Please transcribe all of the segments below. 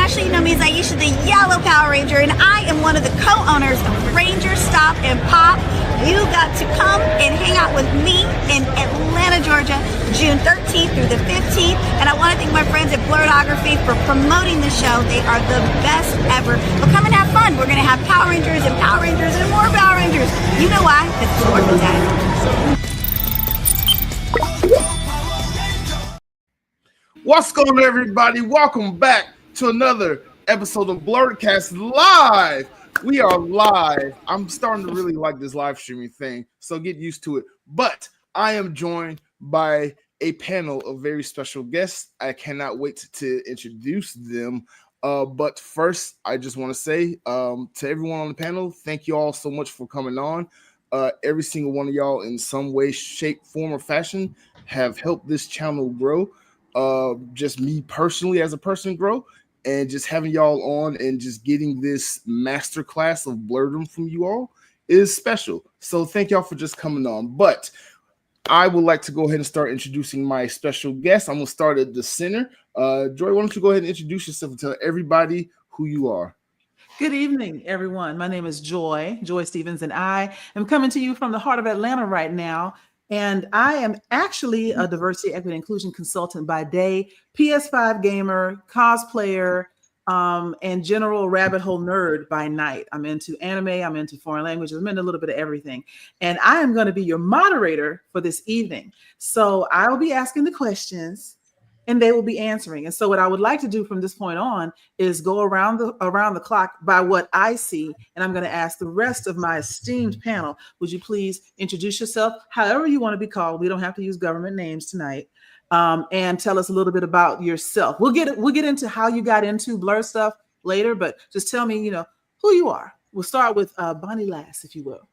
Ashley, you know me as Aisha, the Yellow Power Ranger, and I am one of the co-owners of Ranger Stop and Pop. You got to come and hang out with me in Atlanta, Georgia, June 13th through the 15th. And I want to thank my friends at Blerdography for promoting the show. They are the best ever. But come and have fun. We're going to have Power Rangers and Power Rangers and more Power Rangers. You know why? Because it's working time. What's going on, everybody? Welcome back to another episode of Blerdkast Live. We are live. I'm starting to really like this live streaming thing, so get used to it. But I am joined by a panel of very special guests. I cannot wait to introduce them. But first, I just want to say to everyone on the panel, thank you all so much for coming on. Every single one of y'all in some way, shape, form, or fashion have helped this channel grow. Just me personally as a person grow, and just having y'all on and just getting this masterclass of blerdom from you all is special. So thank y'all for just coming on. But I would like to go ahead and start introducing my special guest. I'm gonna start at the center. Joy, why don't you go ahead and introduce yourself and tell everybody who you are? Good evening, everyone. My name is Joy Stevens, and I am coming to you from the heart of Atlanta right now. And I am actually a diversity, equity, inclusion consultant by day, PS5 gamer, cosplayer, and general rabbit hole nerd by night. I'm into anime, I'm into foreign languages, I'm into a little bit of everything. And I am going to be your moderator for this evening. So I will be asking the questions and they will be answering. And so what I would like to do from this point on is go around the clock by what I see. And I'm going to ask the rest of my esteemed panel, would you please introduce yourself, however you want to be called. We don't have to use government names tonight. And tell us a little bit about yourself. We'll get into how you got into blur stuff later, but just tell me, who you are. We'll start with Bonnie Lass, if you will.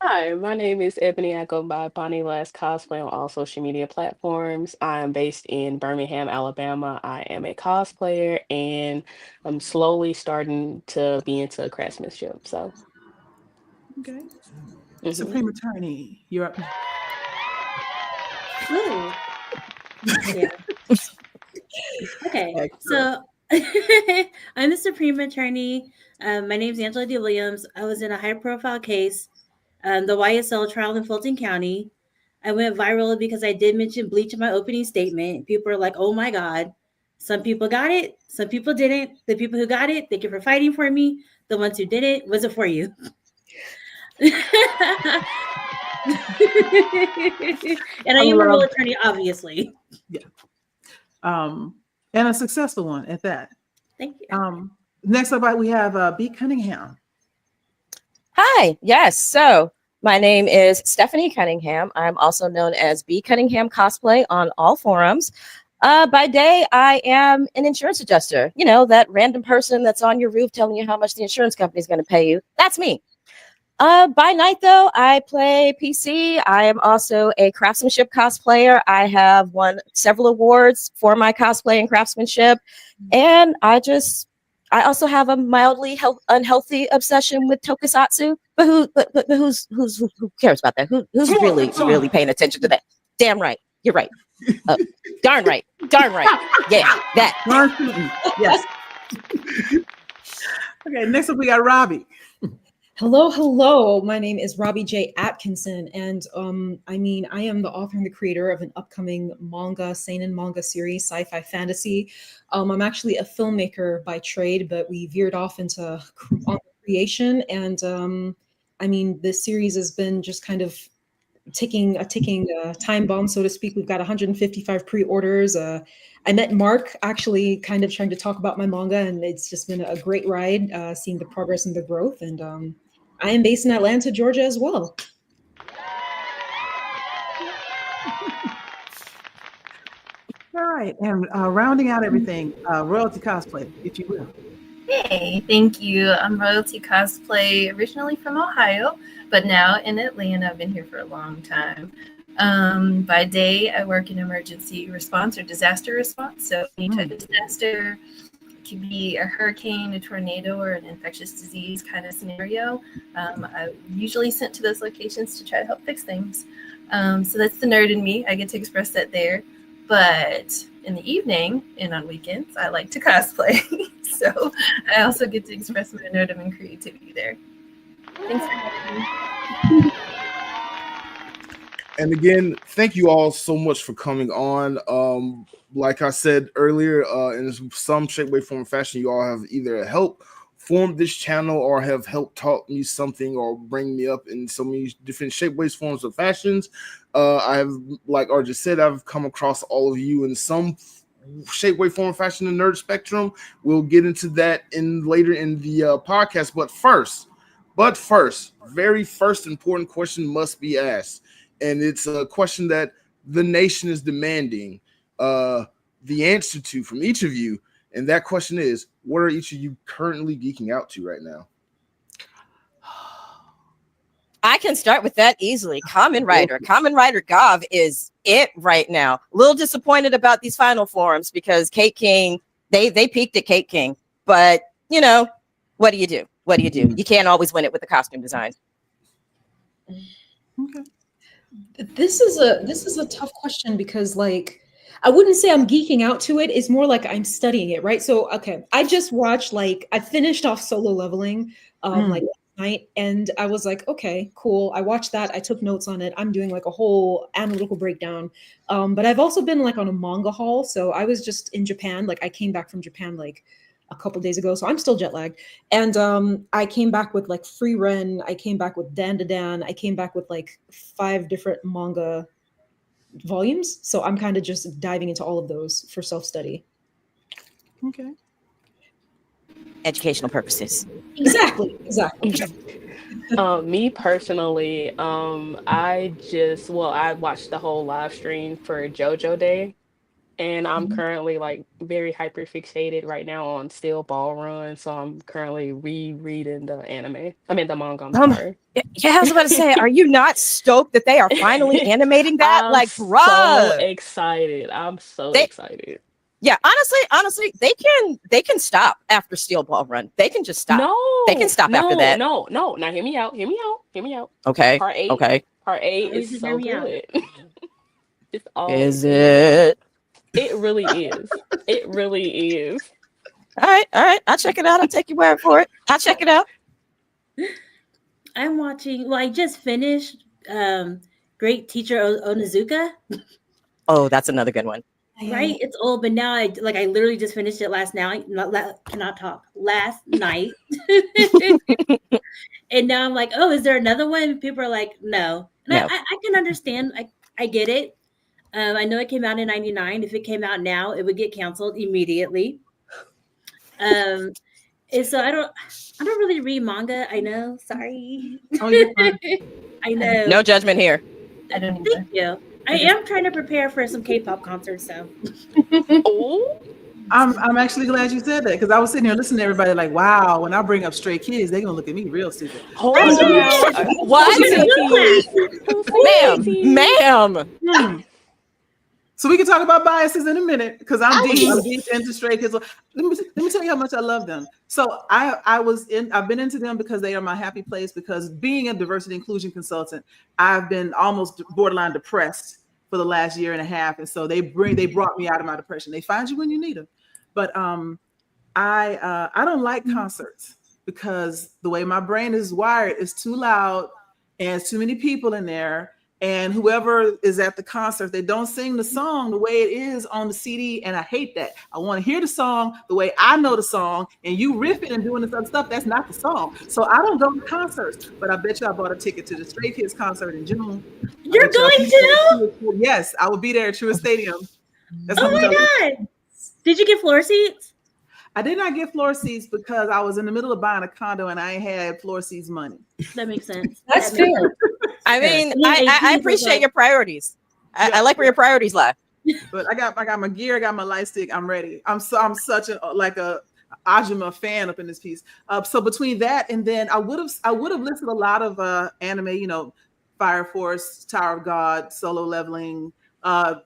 Hi, my name is Eboni. I go by Bonnie Last Cosplay on all social media platforms. I am based in Birmingham, Alabama. I am a cosplayer, and I'm slowly starting to be into craftsmanship. So, okay. Supreme Attorney, you're up. Ooh. Yeah. Okay. So I'm the Supreme Attorney. My name is Angela D. Williams. I was in a high-profile case. The YSL trial in Fulton County. I went viral because I did mention bleach in my opening statement. People are like, oh my God. Some people got it. Some people didn't. The people who got it, thank you for fighting for me. The ones who didn't, was it for you? And I am a real attorney, obviously. Yeah. And a successful one at that. Thank you. Next up, we have B. Cunningham. Hi, yes. So my name is Stephanie Cunningham. I'm also known as B. Cunningham Cosplay on all forums. By day, I am an insurance adjuster. That random person that's on your roof telling you how much the insurance company is going to pay you. That's me. By night, though, I play PC. I am also a craftsmanship cosplayer. I have won several awards for my cosplay and craftsmanship. And I also have a mildly unhealthy obsession with tokusatsu, but who cares about that? Who's really paying attention to that? Damn right, you're right. Darn right, yeah, that. Yes. Okay, next up we got Robbie. Hello. My name is Robbie J. Atkinson, and I am the author and the creator of an upcoming seinen manga series, sci-fi fantasy. I'm actually a filmmaker by trade, but we veered off into creation, and this series has been just kind of ticking time bomb, so to speak. We've got 155 pre-orders. I met Mark actually kind of trying to talk about my manga, and it's just been a great ride seeing the progress and the growth. And I am based in Atlanta, Georgia as well. All right, and rounding out everything, Royalty Cosplay, if you will. Hey, thank you. I'm Royalty Cosplay, originally from Ohio, but now in Atlanta. I've been here for a long time. By day, I work in emergency response or disaster response. So any type of disaster, it could be a hurricane, a tornado, or an infectious disease kind of scenario. I'm usually sent to those locations to try to help fix things. So that's the nerd in me. I get to express that there. But in the evening and on weekends, I like to cosplay. So I also get to express my nerdom and creativity there. Thanks for having me. And again, thank you all so much for coming on. Like I said earlier, in some shape, way, form, or fashion, you all have either helped form this channel or have helped taught me something or bring me up in so many different shape, ways, forms, or fashions. I have, like I just said, I've come across all of you in some shape, way, form, fashion, and nerd spectrum. We'll get into that later in the podcast. But first, very first important question must be asked. And it's a question that the nation is demanding the answer to from each of you. And that question is, what are each of you currently geeking out to right now? I can start with that easily. Kamen Rider Gov is it right now. A little disappointed about these final forums because Cake King, they peaked at Cake King. But, you know, what do you do? What do you do? You can't always win it with the costume design. Okay. This is a tough question because, like, I wouldn't say I'm geeking out to it. It's more like I'm studying it, right? So, okay, I just watched, like, I finished off Solo Leveling like last night, and I was like, okay, cool. I watched that. I took notes on it. I'm doing like a whole analytical breakdown. But I've also been like on a manga haul. So I was just in Japan. Like, I came back from Japan like a couple days ago, so I'm still jet lagged. And I came back with like Free Ren. I came back with Dan to Dan. I came back with like 5 different manga volumes. So I'm kind of just diving into all of those for self-study. Okay. Educational purposes. Exactly. Me personally, I watched the whole live stream for JoJo Day, and I'm currently like very hyper fixated right now on Steel Ball Run, so I'm currently rereading the manga. I'm sorry. Yeah, I was about to say, are you not stoked that they are finally animating that? I'm like, bruh, so excited. I'm so excited. Yeah, honestly, they can stop after Steel Ball Run. They can just stop. No, they can stop after that. No. Now hear me out. Okay. Part 8. Okay. Part 8 is so good. It's all. Is it? It really is. It really is. All right. I'll check it out. I'll take your word for it. I'll check it out. I'm watching. Well, I just finished Great Teacher Onizuka. Oh, that's another good one. Right, it's old, but now I literally just finished it last night. Last night, and now I'm like, oh, is there another one? People are like, no. And I can understand. I get it. I know it came out in '99. If it came out now, it would get canceled immediately. And so I don't really read manga. I know. Sorry. Oh, you're fine. I know. No judgment here. I don't either. Thank you. I am trying to prepare for some K-pop concerts, so. Oh, I'm actually glad you said that because I was sitting here listening to everybody like, wow, when I bring up Stray Kids, they're gonna look at me real stupid. hold on. What? Ma'am. So we can talk about biases in a minute because I'm deep into Stray Kids. Let me tell you how much I love them. So I've been into them because they are my happy place, because being a diversity inclusion consultant, I've been almost borderline depressed for the last year and a half. And so they brought me out of my depression. They find you when you need them. But I don't like concerts because the way my brain is wired is too loud and it's too many people in there. And whoever is at the concert, they don't sing the song the way it is on the CD. And I hate that. I want to hear the song the way I know the song, and you riffing and doing this other stuff, that's not the song. So I don't go to concerts, but I bet you I bought a ticket to the Stray Kids concert in June. You're going to? Yes, I will be there at Truist Stadium. Oh my God. Did you get floor seats? I did not get floor seats because I was in the middle of buying a condo and I ain't had floor seats money. That makes sense. That's fair. I mean, I appreciate your priorities. I like where your priorities lie. But I got my gear, I got my light stick. I'm ready. I'm such a Ajima fan up in this piece. So between that and then I would have listed a lot of anime, Fire Force, Tower of God, Solo Leveling, a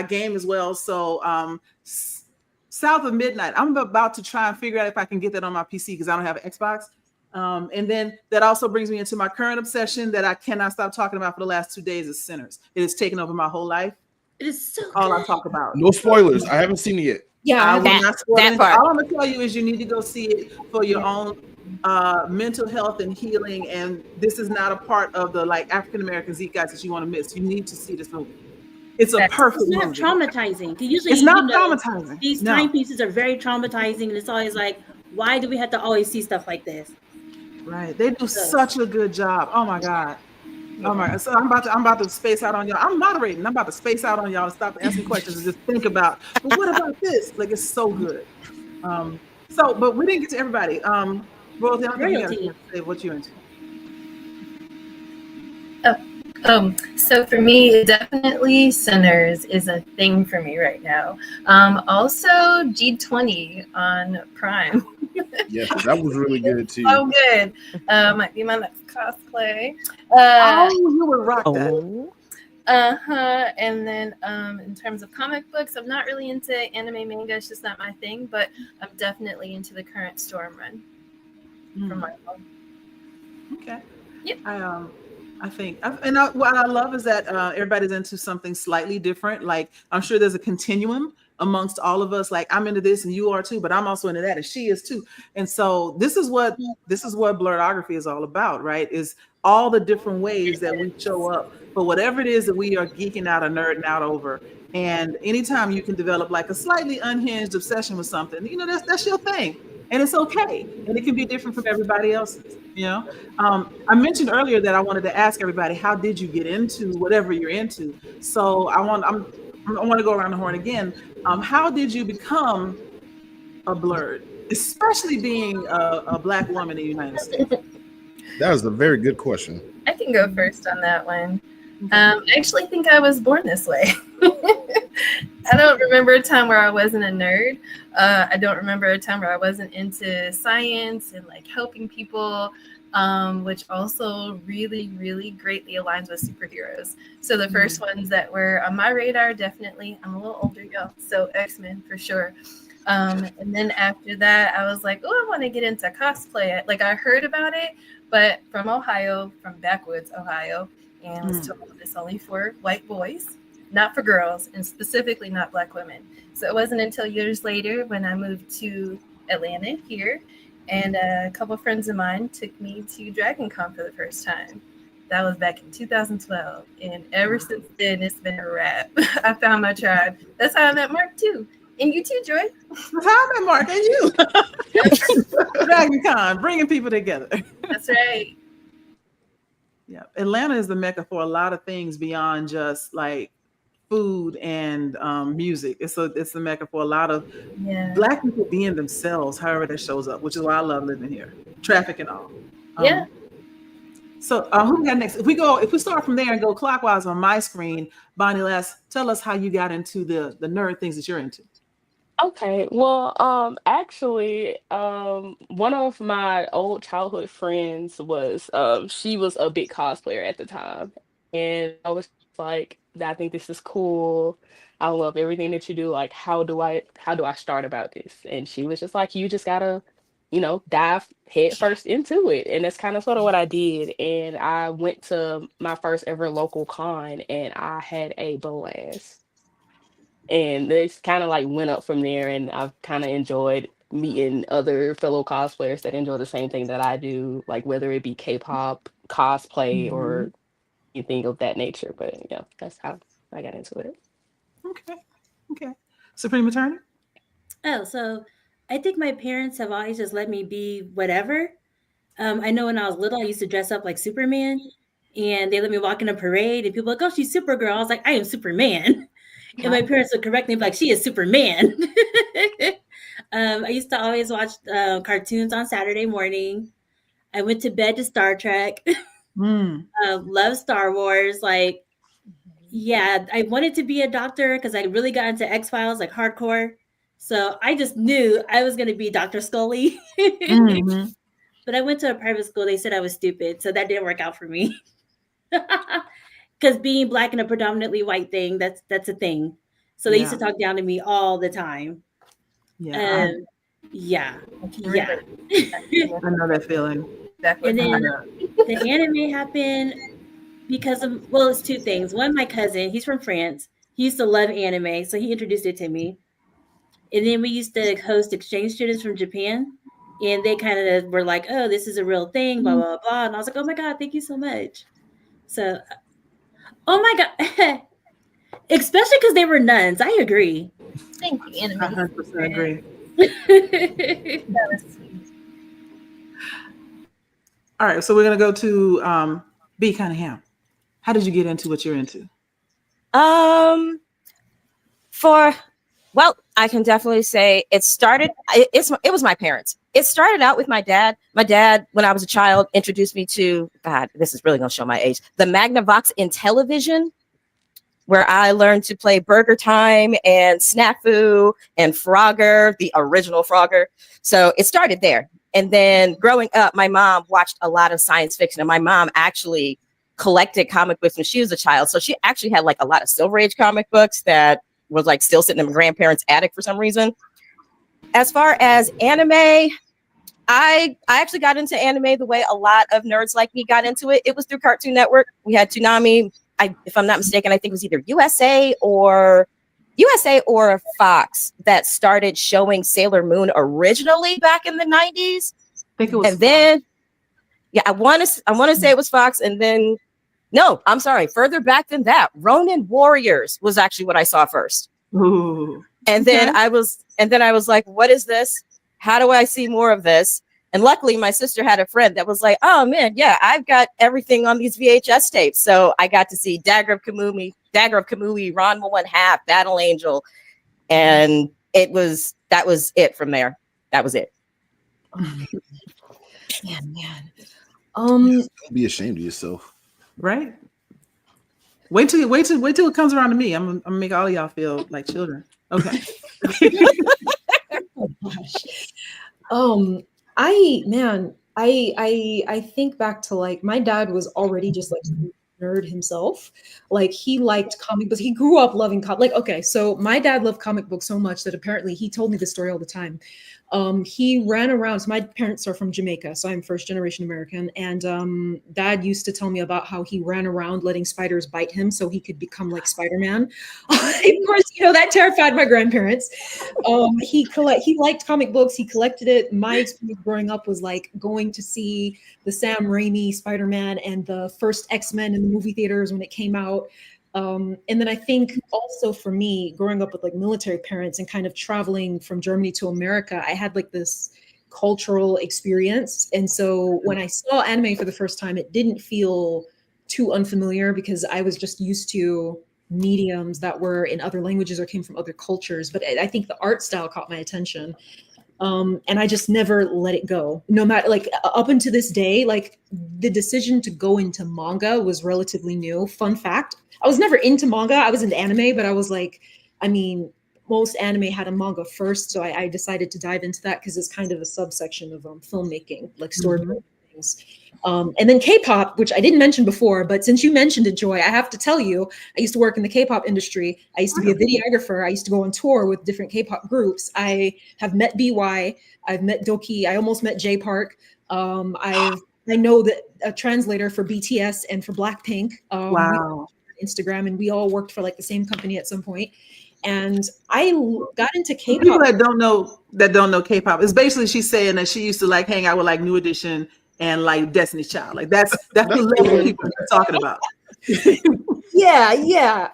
game as well. So South of Midnight, I'm about to try and figure out if I can get that on my PC because I don't have an Xbox. And then that also brings me into my current obsession that I cannot stop talking about for the last 2 days is Sinners. It has taken over my whole life. It is so All good. I talk about. No spoilers. I haven't seen it yet. Yeah, I will That- not spoil that anything. part. All I'm gonna tell you is you need to go see it for your own mental health and healing. And this is not a part of the like African American Zeke guys that you want to miss. You need to see this movie. It's a That's- perfect It's not movie. traumatizing. 'Cause usually, It's not you know, traumatizing. these No. timepieces are very traumatizing, and it's always like, why do we have to always see stuff like this? Right. They do such a good job. Oh my God. Oh my God. So I'm about to space out on y'all. I'm moderating. I'm about to space out on y'all and stop asking questions and just think about, but what about this? Like, it's so good. But we didn't get to everybody. Royalty, I don't think you got to say what you're into. So for me, definitely Sinners is a thing for me right now. Also G20 on Prime. Yes, that was really good too. So good. Might be my next cosplay. You would rock that. And then in terms of comic books, I'm not really into anime manga. It's just not my thing, but I'm definitely into the current Storm run from Marvel. Okay. Yeah. I think, what I love is that everybody's into something slightly different. Like, I'm sure there's a continuum amongst all of us. Like, I'm into this and you are too, but I'm also into that and she is too. And so this is what blerdography is all about, right? Is all the different ways that we show up for whatever it is that we are geeking out or nerding out over. And anytime you can develop like a slightly unhinged obsession with something, you know, that's your thing. And it's okay. And it can be different from everybody else's, you know? I mentioned earlier that I wanted to ask everybody, how did you get into whatever you're into? So I want to go around the horn again. How did you become a blerd, especially being a Black woman in the United States? That was a very good question. I can go first on that one. I actually think I was born this way. I don't remember a time where I wasn't a nerd. I don't remember a time where I wasn't into science and like helping people, which also really, really greatly aligns with superheroes. So the first ones that were on my radar, definitely, I'm a little older, y'all, so X-Men for sure. And then after that, I was like, oh, I want to get into cosplay. Like, I heard about it, but from Ohio, from backwoods Ohio, and was told it's only for white boys, not for girls, and specifically not Black women. So it wasn't until years later when I moved to Atlanta here, and a couple of friends of mine took me to Dragon Con for the first time. That was back in 2012, and ever since then, it's been a wrap. I found my tribe. That's how I met Mark too. And you too, Joy. That's how I met Mark and you. Dragon Con, bringing people together. That's right. Yeah, Atlanta is the mecca for a lot of things beyond just like food and music. It's the mecca for a lot of Black people being themselves, however that shows up, which is why I love living here. Traffic and all. Yeah. So who we got next? If we start from there and go clockwise on my screen, Bonnie Lass, tell us how you got into the nerd things that you're into. Okay, well, actually, one of my old childhood friends was, she was a big cosplayer at the time, and I was like, I think this is cool. I love everything that you do. Like, how do I start about this? And she was just like, you just gotta, dive head first into it. And that's kind of sort of what I did. And I went to my first ever local con, and I had a blast. And it's kind of like went up from there, and I've kind of enjoyed meeting other fellow cosplayers that enjoy the same thing that I do, like whether it be K-pop, cosplay, or anything of that nature. But yeah, that's how I got into it. Okay. Supreme Attorney? Oh, so I think my parents have always just let me be whatever. I know when I was little, I used to dress up like Superman, and they let me walk in a parade, and people were like, oh, she's Supergirl. I was like, I am Superman. And my parents would correct me, like, she is Superman. I used to always watch cartoons on Saturday morning. I went to bed to Star Trek. Love Star Wars. Like, yeah, I wanted to be a doctor because I really got into X-Files, like hardcore. So I just knew I was going to be Dr. Scully. But I went to a private school. They said I was stupid. So that didn't work out for me. Because being Black in a predominantly white thing, that's a thing. So they used to talk down to me all the time. Yeah. Yeah. I know that feeling. And then the anime happened because of, well, it's two things. One, my cousin, he's from France. he used to love anime, so he introduced it to me. And then we used to host exchange students from Japan, and they kind of were like, "Oh, this is a real thing," blah blah blah. And I was like, "Oh my god, thank you so much." So, oh my god, especially because they were nuns. I agree. Thank you, anime. 100% agree. That was sweet. All right, so we're gonna go to B. Cunningham. How did you get into what you're into? Well, I can definitely say it started. It was my parents. It started out with my dad. My dad, when I was a child, introduced me to, God, this is really gonna show my age, the Magnavox Intellivision, where I learned to play Burger Time and Snafu and Frogger, the original Frogger. So it started there. And then growing up, my mom watched a lot of science fiction, and my mom actually collected comic books when she was a child. So she actually had like a lot of Silver Age comic books that was like still sitting in my grandparents' attic for some reason. As far as anime, I actually got into anime the way a lot of nerds like me got into it. It was through Cartoon Network. We had Toonami. If I'm not mistaken, I think it was either USA or Fox that started showing Sailor Moon originally back in the 90s. I think it was. And then, yeah, I want to say it was Fox, and then no, I'm sorry, further back than that, Ronin Warriors was actually what I saw first. Ooh. And then I was like, what is this? How do I see more of this? And luckily my sister had a friend that was like, oh man, yeah, I've got everything on these VHS tapes. So I got to see Dagger of Kamui, Ranma 1/2, Battle Angel. And that was it from there. That was it. Man. Don't be ashamed of yourself. Right? Wait till it comes around to me. I'm gonna make all of y'all feel like children. Okay. Oh gosh. I think back to like my dad was already just like a nerd himself. Like he liked comic books. He grew up loving okay, so my dad loved comic books so much that apparently he told me the story all the time. He ran around. So my parents are from Jamaica, so I'm first generation American. And Dad used to tell me about how he ran around letting spiders bite him so he could become like Spider-Man. Of course, that terrified my grandparents. He liked comic books. He collected it. My experience growing up was like going to see the Sam Raimi Spider-Man and the first X-Men in the movie theaters when it came out. And then I think also for me, growing up with like military parents and kind of traveling from Germany to America, I had like this cultural experience. And so when I saw anime for the first time, it didn't feel too unfamiliar because I was just used to mediums that were in other languages or came from other cultures. But I think the art style caught my attention. And I just never let it go. No matter like up until this day, like the decision to go into manga was relatively new. Fun fact, I was never into manga. I was into anime, but I was like, most anime had a manga first. So I decided to dive into that because it's kind of a subsection of filmmaking, like storyboard things. And then K-pop, which I didn't mention before, but since you mentioned it, Joy, I have to tell you, I used to work in the K-pop industry. I used to be a videographer. I used to go on tour with different K-pop groups. I have met BY. I've met Doki. I almost met J Park. I know that a translator for BTS and for Blackpink. Wow. Instagram, and we all worked for like the same company at some point. And I got into K-pop. People that don't know K-pop, it's basically she's saying that she used to like hang out with like New Edition and like Destiny's Child. Like that's the level people are talking about. Yeah.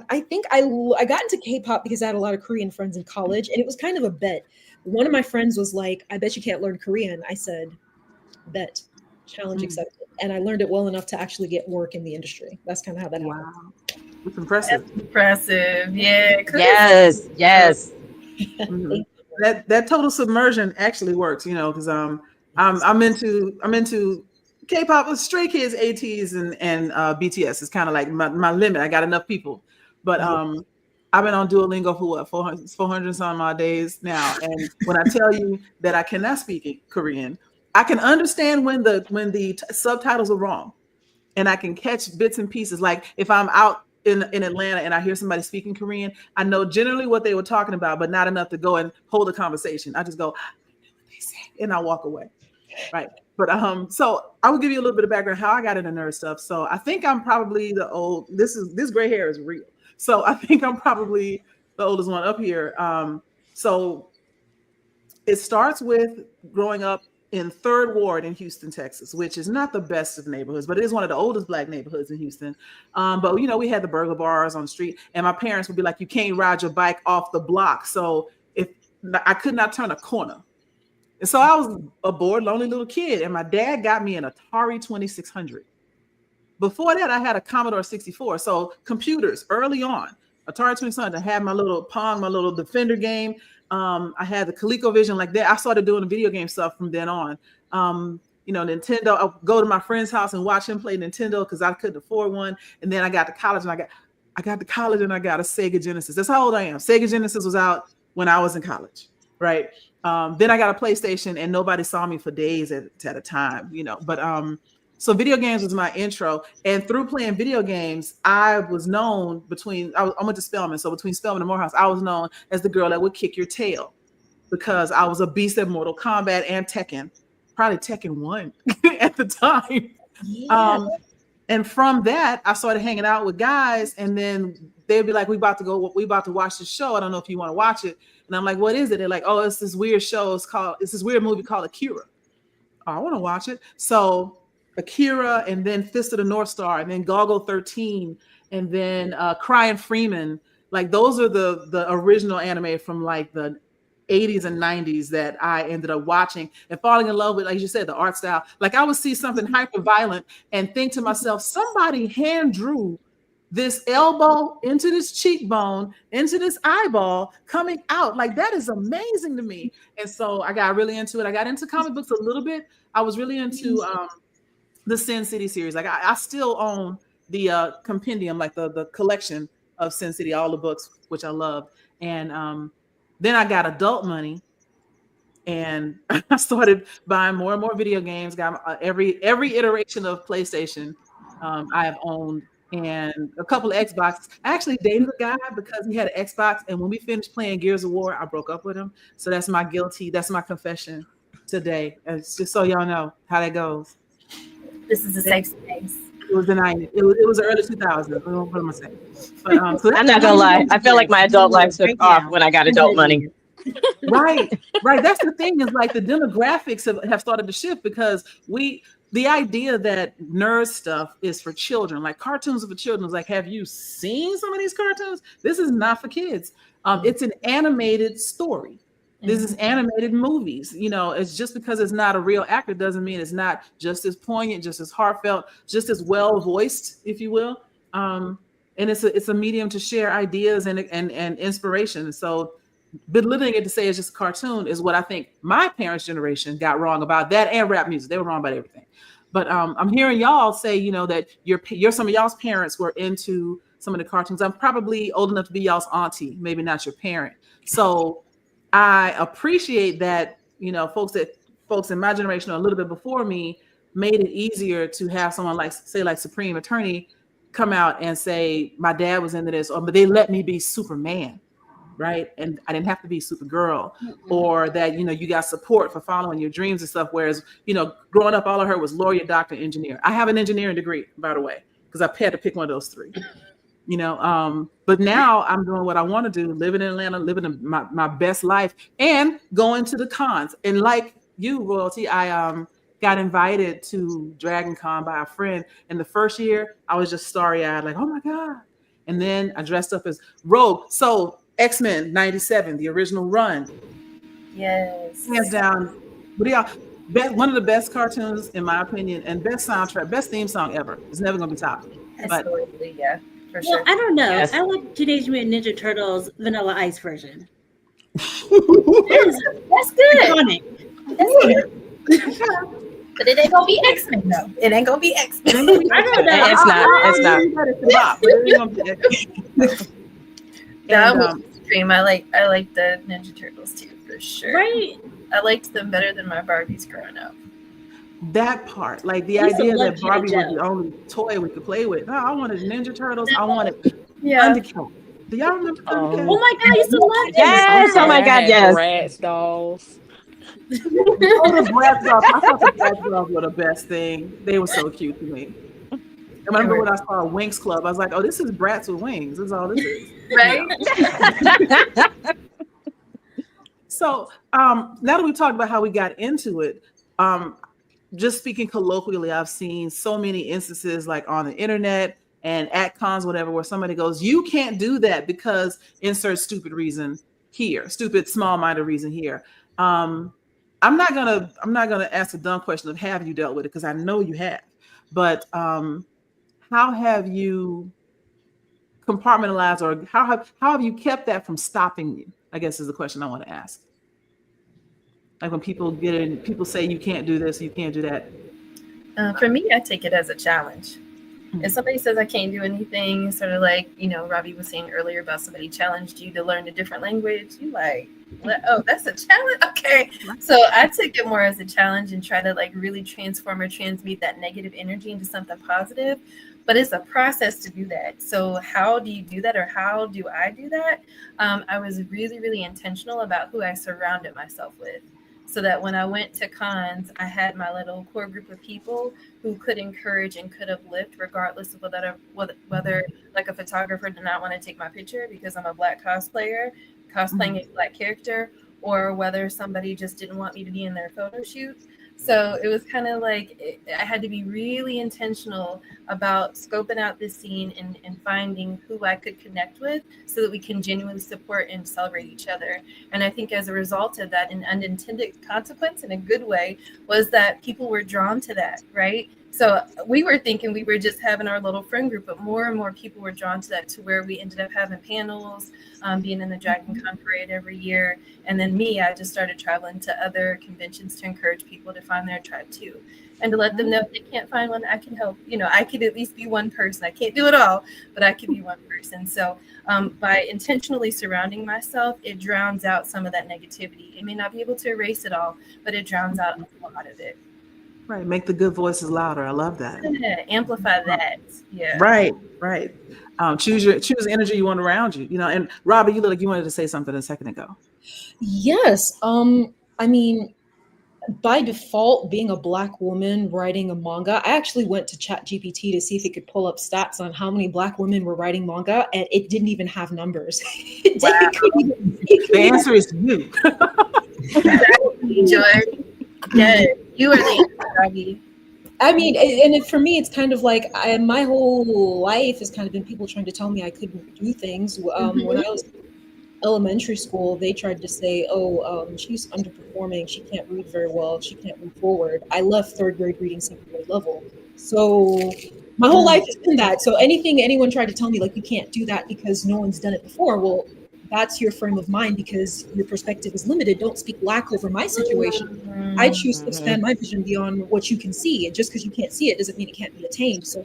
I think I got into K-pop because I had a lot of Korean friends in college, and it was kind of a bet. One of my friends was like, "I bet you can't learn Korean." I said, "Bet." Challenge accepted. And I learned it well enough to actually get work in the industry. That's kind of how that happened. Wow. It's impressive. That's impressive. Yeah. Yes. Mm-hmm. That total submersion actually works, because I'm into K-pop with Stray Kids, ATs, and BTS. It's kind of like my limit. I got enough people, but I've been on Duolingo for what 400 some odd days now, and when I tell you that I cannot speak Korean, I can understand when the subtitles are wrong, and I can catch bits and pieces. Like if I'm out in Atlanta and I hear somebody speaking Korean, I know generally what they were talking about, but not enough to go and hold a conversation. I just go, and I walk away. Right. But so I will give you a little bit of background how I got into nerd stuff. So I think I'm probably this gray hair is real. So I think I'm probably the oldest one up here. So it starts with growing up in Third Ward in Houston, Texas, which is not the best of neighborhoods, but it is one of the oldest Black neighborhoods in Houston. But we had the burger bars on the street, and my parents would be like, "You can't ride your bike off the block." So if I could not turn a corner, and so I was a bored, lonely little kid, and my dad got me an Atari 2600. Before that, I had a Commodore 64. So computers early on, Atari 2600. I had my little Pong, my little Defender game. I had the ColecoVision like that. I started doing the video game stuff from then on. Nintendo. I'll go to my friend's house and watch him play Nintendo because I couldn't afford one. And then I got to college and I got to college and I got a Sega Genesis. That's how old I am. Sega Genesis was out when I was in college, right? Then I got a PlayStation and nobody saw me for days at a time, So video games was my intro, and through playing video games, I was known I went to Spelman, so between Spelman and Morehouse, I was known as the girl that would kick your tail because I was a beast at Mortal Kombat and Tekken, probably Tekken 1 at the time. Yeah. And from that, I started hanging out with guys, and then they'd be like, we about to watch this show. I don't know if you want to watch it. And I'm like, what is it? They're like, oh, it's this weird show. It's this weird movie called Akira. Oh, I want to watch it. So Akira, and then Fist of the North Star, and then Goggle 13, and then Crying Freeman. Like those are the original anime from like the 80s and 90s that I ended up watching and falling in love with, like you said, the art style. Like I would see something hyper violent and think to myself, somebody hand drew this elbow into this cheekbone, into this eyeball coming out. Like that is amazing to me. And so I got really into it. I got into comic books a little bit. I was really into the Sin City series. Like I still own the compendium, like the collection of Sin City, all the books, which I love. And then I got adult money and I started buying more and more video games. Got every iteration of PlayStation I have owned, and a couple of Xboxes. I actually dated a guy because he had an Xbox, and when we finished playing Gears of War, I broke up with him. So that's my confession today. And it's just so y'all know how that goes. This is a safe space. It was the 90s. It was the early 2000s. What am I saying? But, so I'm not gonna lie. I feel like my adult life took off when I got adult money. Right. That's the thing, is like the demographics have started to shift because the idea that nerd stuff is for children, like cartoons are for children, is like, have you seen some of these cartoons? This is not for kids. It's an animated story. This is animated movies. It's just because it's not a real actor doesn't mean it's not just as poignant, just as heartfelt, just as well voiced, if you will. And it's a medium to share ideas and inspiration. So belittling it to say it's just a cartoon is what I think my parents' generation got wrong about that, and rap music. They were wrong about everything. But I'm hearing y'all say, that some of y'all's parents were into some of the cartoons. I'm probably old enough to be y'all's auntie, maybe not your parent. So I appreciate that, folks in my generation or a little bit before me made it easier to have someone like Supreme Attorney come out and say, my dad was into this, but they let me be Superman, right? And I didn't have to be Supergirl, or that, you got support for following your dreams and stuff. Whereas, growing up, all I heard was lawyer, doctor, engineer. I have an engineering degree, by the way, because I had to pick one of those three. But now I'm doing what I want to do, living in Atlanta, living my best life, and going to the cons. And like you, Royalty, I got invited to Dragon Con by a friend. And the first year, I was just starry-eyed, like, oh my God. And then I dressed up as Rogue. So X-Men 97, the original run. Yes. Hands down. What do y'all? One of the best cartoons, in my opinion, and best soundtrack, best theme song ever. It's never going to be topped. Absolutely, yeah. For Well, sure. I don't know. Yes. I like Teenage Mutant Ninja Turtles Vanilla Ice version. That's good. Iconic. That's good. But it ain't gonna be X-Men though. It ain't gonna be X-Men. I don't know. It's not. That was extreme. I like the Ninja Turtles too, for sure. Right. I liked them better than my Barbies growing up. That part, like the Used to idea love that Barbie G.I. was the only toy we could play with. No, I wanted Ninja Turtles. I wanted Yeah. Thundercats. Do y'all remember Thundercats? Oh my God, I used to love it. Yes. Oh my God. Yes. Bratz dolls. Oh, the Bratz dolls. I thought the Bratz dolls were the best thing. They were so cute to me. remember when I saw Wings Club, I was like, oh, this is brats with wings. This is all this is. Right? So now that we've talked about how we got into it, just speaking colloquially, I've seen so many instances like on the internet and at cons, whatever, where somebody goes, you can't do that because insert stupid reason here, stupid small-minded reason here. I'm not gonna ask a dumb question of have you dealt with it, because I know you have, but how have you compartmentalized, or how have you kept that from stopping you, I guess is the question I want to ask. Like when people people say you can't do this, you can't do that. For me, I take it as a challenge. If somebody says I can't do anything, sort of like, Robbie was saying earlier about somebody challenged you to learn a different language, you like, oh, that's a challenge? Okay. So I take it more as a challenge and try to like really transform or transmute that negative energy into something positive. But it's a process to do that. So how do you do that, or how do I do that? I was really, really intentional about who I surrounded myself with, so that when I went to cons, I had my little core group of people who could encourage and could uplift, regardless of whether like a photographer did not want to take my picture because I'm a Black cosplayer, cosplaying a Black character, or whether somebody just didn't want me to be in their photo shoot. So it was kind of like I had to be really intentional about scoping out this scene and finding who I could connect with so that we can genuinely support and celebrate each other. And I think as a result of that, an unintended consequence in a good way was that people were drawn to that, right? So we were thinking we were just having our little friend group, but more and more people were drawn to that, to where we ended up having panels, being in the Dragon Con parade every year. And then I just started traveling to other conventions to encourage people to find their tribe too. And to let them know if they can't find one, I can help. I could at least be one person. I can't do it all, but I can be one person. So by intentionally surrounding myself, it drowns out some of that negativity. It may not be able to erase it all, but it drowns out a lot of it. Right. Make the good voices louder. I love that. Yeah, amplify that. Yeah. Right. Choose the energy you want around you. And Robbie, you look like you wanted to say something a second ago. Yes. I mean, by default, being a Black woman writing a manga, I actually went to ChatGPT to see if it could pull up stats on how many Black women were writing manga, and it didn't even have numbers. The answer is you. Exactly, Joy. Yeah, you are the answer. I mean, and for me, it's kind of like my whole life has kind of been people trying to tell me I couldn't do things. When I was elementary school, they tried to say, she's underperforming, she can't read very well, she can't move forward. I left third grade reading second grade level. So my whole life has been that. So anything anyone tried to tell me, like, you can't do that because no one's done it before, well, that's your frame of mind because your perspective is limited. Don't speak Black over my situation. I choose to expand my vision beyond what you can see. And just because you can't see it doesn't mean it can't be attained. So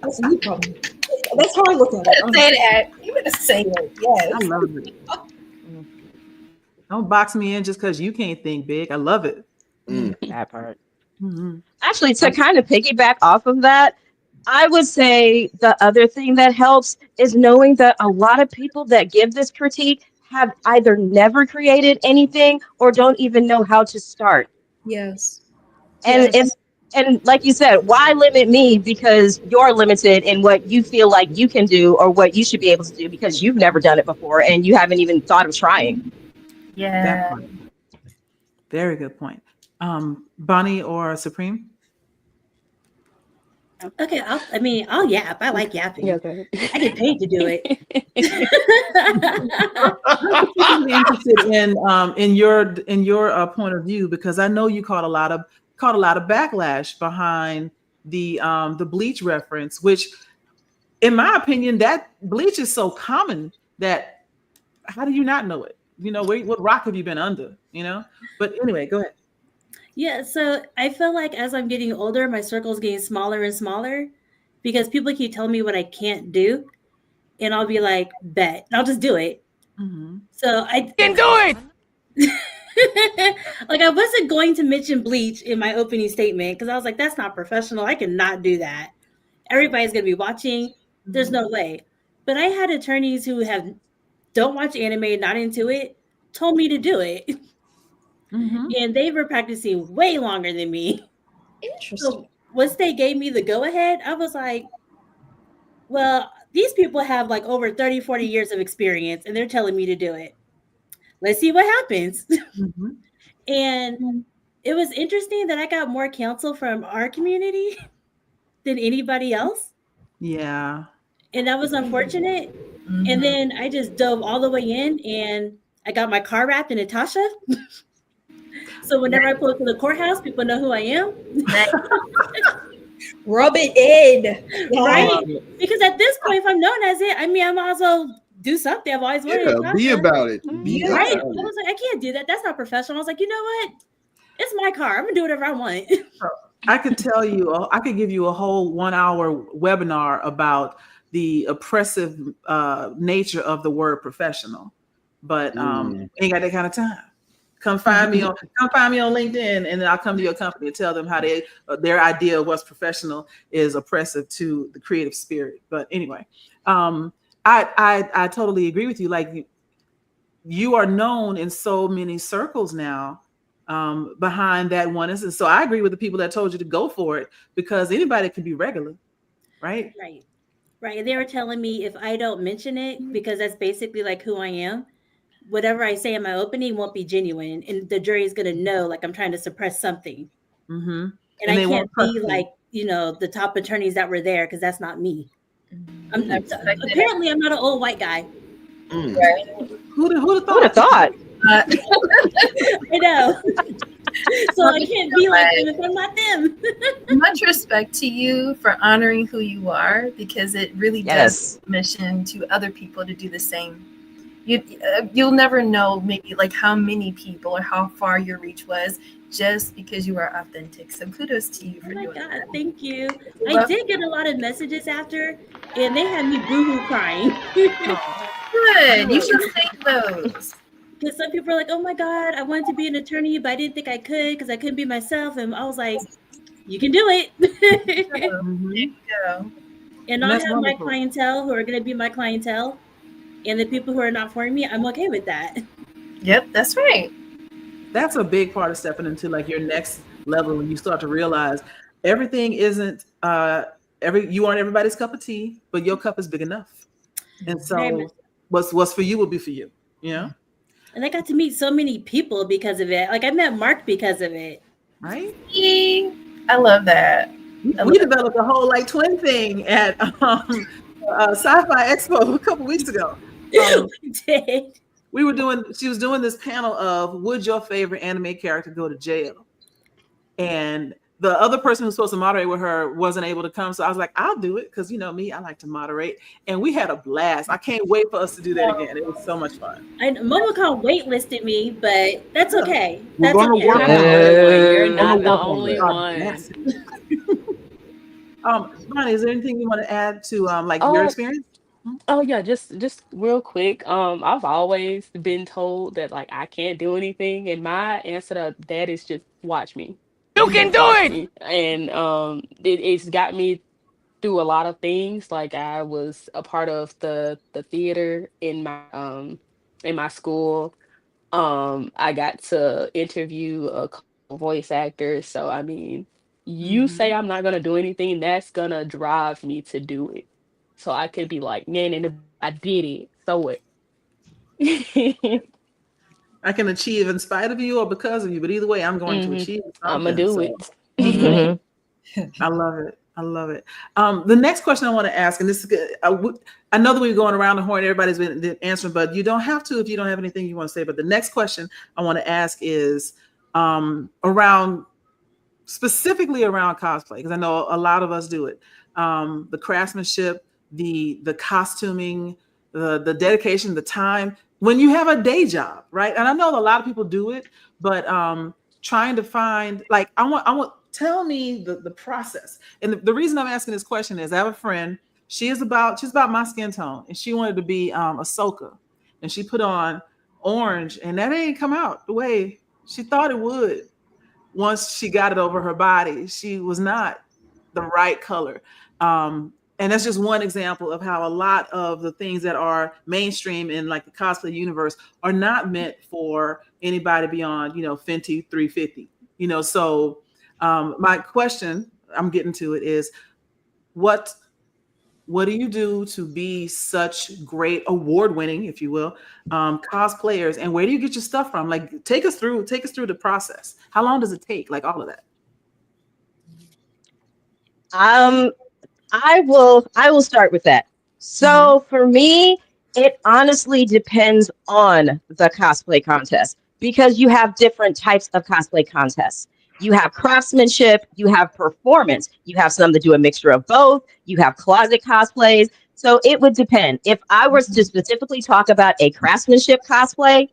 that's a new problem. That's how I look at it. Say that. You better say it. Yes. I love it. Don't box me in just because you can't think big. I love it. That part. Actually, to kind of piggyback off of that, I would say the other thing that helps is knowing that a lot of people that give this critique have either never created anything or don't even know how to start. Yes. And like you said, why limit me because you're limited in what you feel like you can do or what you should be able to do because you've never done it before and you haven't even thought of trying. Yeah. Very good point. Bonnie or Supreme? Okay, I'll yap. I like yapping. Yeah, okay. I get paid to do it. I'm interested in your point of view because I know you caught a lot of backlash behind the bleach reference, which, in my opinion, that bleach is so common that how do you not know it? What rock have you been under? But anyway, go ahead. Yeah, so I feel like as I'm getting older, my circle is getting smaller and smaller because people keep telling me what I can't do, and I'll be like, bet, and I'll just do it. So I can do it. Like I wasn't going to mention bleach in my opening statement because I was like, that's not professional. I cannot do that. Everybody's gonna be watching. There's no way. But I had attorneys who don't watch anime, not into it, told me to do it. And they were practicing way longer than me. Interesting. once they gave me the go ahead, I was like, well, these people have like over 30, 40 years of experience and they're telling me to do it. Let's see what happens. Mm-hmm. And it was interesting that I got more counsel from our community than anybody else. Yeah. And that was unfortunate. Mhm. And then I just dove all the way in and I got my car wrapped in Natasha. So whenever I pull up to the courthouse, people know who I am. Rub it in. Yeah. Right? Because at this point, if I'm known as it, I mean, I might as well do something. I've always wanted Yeah, be Natasha. about it. Be Right? I about it. was like, I can't do that. That's not professional. I was like, you know what? It's my car. I'm gonna do whatever I want. I could tell you, I could give you a whole 1 hour webinar about the oppressive nature of the word professional, but ain't got that kind of time. Come find me on LinkedIn, and then I'll come to your company and tell them how their idea of what's professional is oppressive to the creative spirit. But anyway, I totally agree with you. Like you are known in so many circles now behind that one instance. So I agree with the people that told you to go for it, because anybody can be regular, right? Right. They were telling me if I don't mention it, because that's basically like who I am, whatever I say in my opening won't be genuine, and the jury is going to know like I'm trying to suppress something. Mm-hmm. And I can't be like, the top attorneys that were there, because that's not me. Apparently I'm not an old white guy. Right. Who'd have thought? I know. So I can't be like them if I'm not them. Much respect to you for honoring who you are, because it really does mission to other people to do the same. You'll never know maybe like how many people or how far your reach was just because you are authentic. So kudos to you for doing that. Thank you. I did get a lot of messages after, and they had me boohoo crying. Good. You should save those. Because some people are like, oh my God, I wanted to be an attorney, but I didn't think I could because I couldn't be myself. And I was like, you can do it. There you go. And I have my clientele who are going to be my clientele. And the people who are not for me, I'm okay with that. Yep, that's right. That's a big part of stepping into like your next level, when you start to realize everything isn't you aren't everybody's cup of tea, but your cup is big enough. And so what's for you will be for you. Yeah. And I got to meet so many people because of it. Like I met Mark because of it. Right? I love that. We developed a whole like twin thing at Sci-Fi Expo a couple weeks ago. She was doing this panel of, would your favorite anime character go to jail? And the other person who's supposed to moderate with her wasn't able to come. So I was like, I'll do it. Cause you know me, I like to moderate. And we had a blast. I can't wait for us to do that again. It was so much fun. MomoCon waitlisted me, but that's okay. We're going to work on You're not the only one. Bonnie, is there anything you want to add to your experience? Oh yeah, just real quick. I've always been told that like I can't do anything, and my answer to that is just watch me. You can do it. And it's got me through a lot of things. Like I was a part of the theater in my school. I got to interview a couple voice actors. So I mean, you say I'm not gonna do anything, that's gonna drive me to do it. So I could be like, man, I did it. So what? I can achieve in spite of you or because of you, but either way, I'm going to achieve something. I'm gonna do it. I love it. I love it. The next question I want to ask, and this is good. I know that we're going around the horn. Everybody's been answering, but you don't have to if you don't have anything you want to say. But the next question I want to ask is specifically around cosplay, because I know a lot of us do it. The craftsmanship, the costuming, the dedication, the time when you have a day job, right? And I know a lot of people do it, but trying to find I want tell me the process. And the reason I'm asking this question is I have a friend. She's about my skin tone, and she wanted to be Ahsoka, and she put on orange, and that ain't come out the way she thought it would. Once she got it over her body, she was not the right color. And that's just one example of how a lot of the things that are mainstream in like the cosplay universe are not meant for anybody beyond, Fenty 350, So my question I'm getting to it is what do you do to be such great award-winning, if you will, cosplayers, and where do you get your stuff from? Like, take us through the process. How long does it take? Like all of that. I will start with that. So for me, it honestly depends on the cosplay contest, because you have different types of cosplay contests. You have craftsmanship, you have performance, you have some that do a mixture of both, you have closet cosplays. So it would depend. If I was to specifically talk about a craftsmanship cosplay,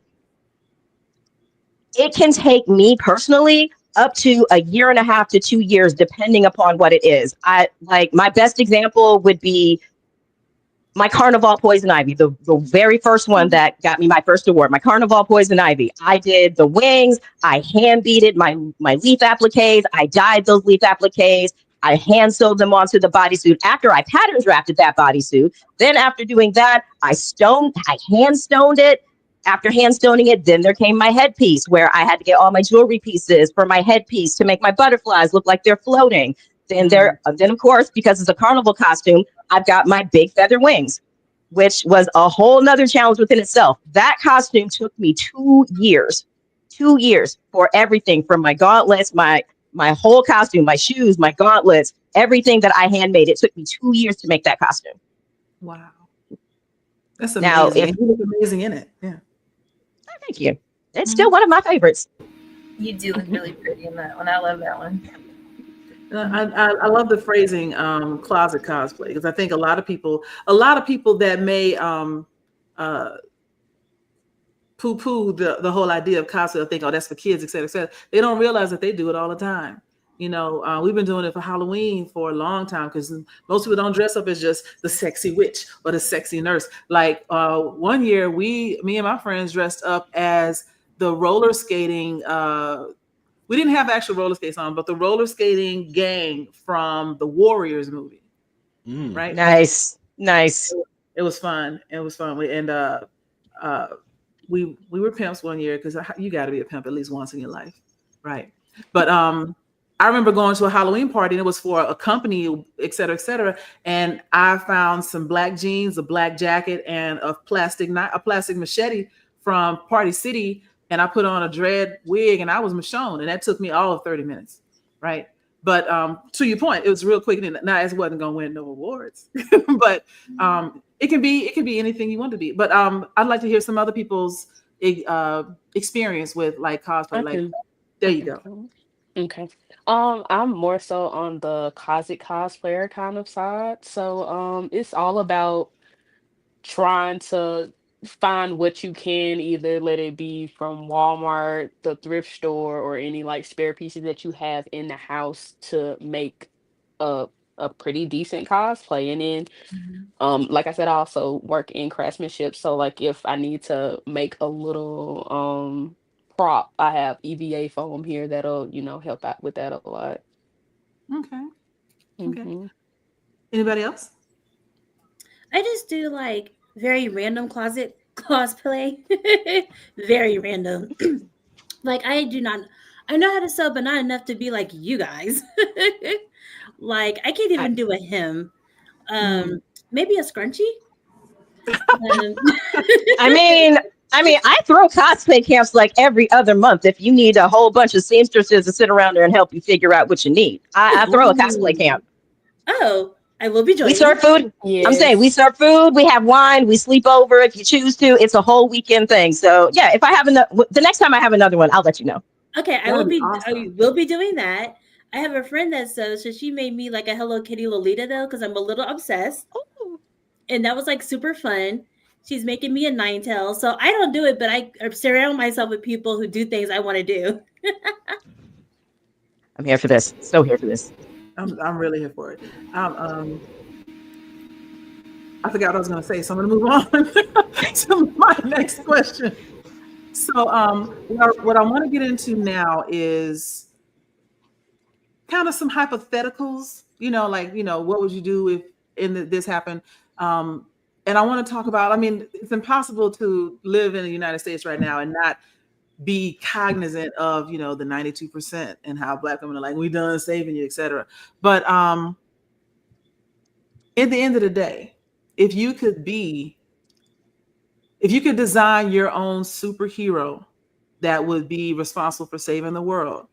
it can take me personally up to 1.5 to 2 years, depending upon what it is. My best example would be my Carnival Poison Ivy, the very first one that got me my first award, my Carnival Poison Ivy. I did the wings, I hand beaded my leaf appliques, I dyed those leaf appliques, I hand sewed them onto the bodysuit after I pattern drafted that bodysuit. Then after doing that, I hand stoned it. After hand stoning it, then there came my headpiece, where I had to get all my jewelry pieces for my headpiece to make my butterflies look like they're floating. Then of course, because it's a carnival costume, I've got my big feather wings, which was a whole nother challenge within itself. That costume took me 2 years, 2 years for everything from my gauntlets, my whole costume, my shoes, my gauntlets, everything that I handmade. It took me 2 years to make that costume. Wow. That's amazing. Now, You look amazing in it. Yeah. Thank you. It's still one of my favorites. You do look really pretty in that one. I love that one. I love the phrasing closet cosplay, because I think a lot of people that may poo-poo the whole idea of cosplay, think, oh, that's for kids, et cetera, et cetera. They don't realize that they do it all the time. You know, we've been doing it for Halloween for a long time, because most people don't dress up as just the sexy witch or the sexy nurse. Like one year, me and my friends dressed up as the roller skating. We didn't have actual roller skates on, but the roller skating gang from the Warriors movie. Right? Nice. It was fun. It was fun. We were pimps one year, because you got to be a pimp at least once in your life, right? But I remember going to a Halloween party, and it was for a company, et cetera, and I found some black jeans, a black jacket, and a plastic machete from Party City, and I put on a dread wig, and I was Michonne, and that took me all of 30 minutes, right? But to your point, it was real quick, and now it wasn't going to win no awards, but it can be anything you want to be. But I'd like to hear some other people's experience with like cosplay. There you go. Okay. I'm more so on the closet cosplayer kind of side. So it's all about trying to find what you can, either let it be from Walmart, the thrift store, or any like spare pieces that you have in the house to make a pretty decent cosplay. And then like I said, I also work in craftsmanship. So like if I need to make a little prop, I have EVA foam here that'll, help out with that a lot. Okay. hmm Anybody else? I just do like very random closet cosplay. Very random. Like I know how to sew, but not enough to be like you guys. Like I can't even do a hem. Maybe a scrunchie. I mean, I throw cosplay camps like every other month. If you need a whole bunch of seamstresses to sit around there and help you figure out what you need, I throw a cosplay camp. Oh, I will be joining. We serve food. Yes. I'm saying we serve food. We have wine. We sleep over if you choose to. It's a whole weekend thing. So yeah, if I have the next time I have another one, I'll let you know. Okay, I will be doing that. I have a friend that sews, so she made me like a Hello Kitty Lolita though, because I'm a little obsessed. Ooh. And that was like super fun. She's making me a Ninetales. So I don't do it, but I surround myself with people who do things I want to do. I'm here for this. So here for this. I'm really here for it. I forgot what I was going to say, so I'm going to move on to my next question. So what I want to get into now is kind of some hypotheticals, what would you do if this happened? And I want to talk about, it's impossible to live in the United States right now and not be cognizant of, the 92% and how Black women are like, we done saving you, etc. But at the end of the day, if you could design your own superhero that would be responsible for saving the world,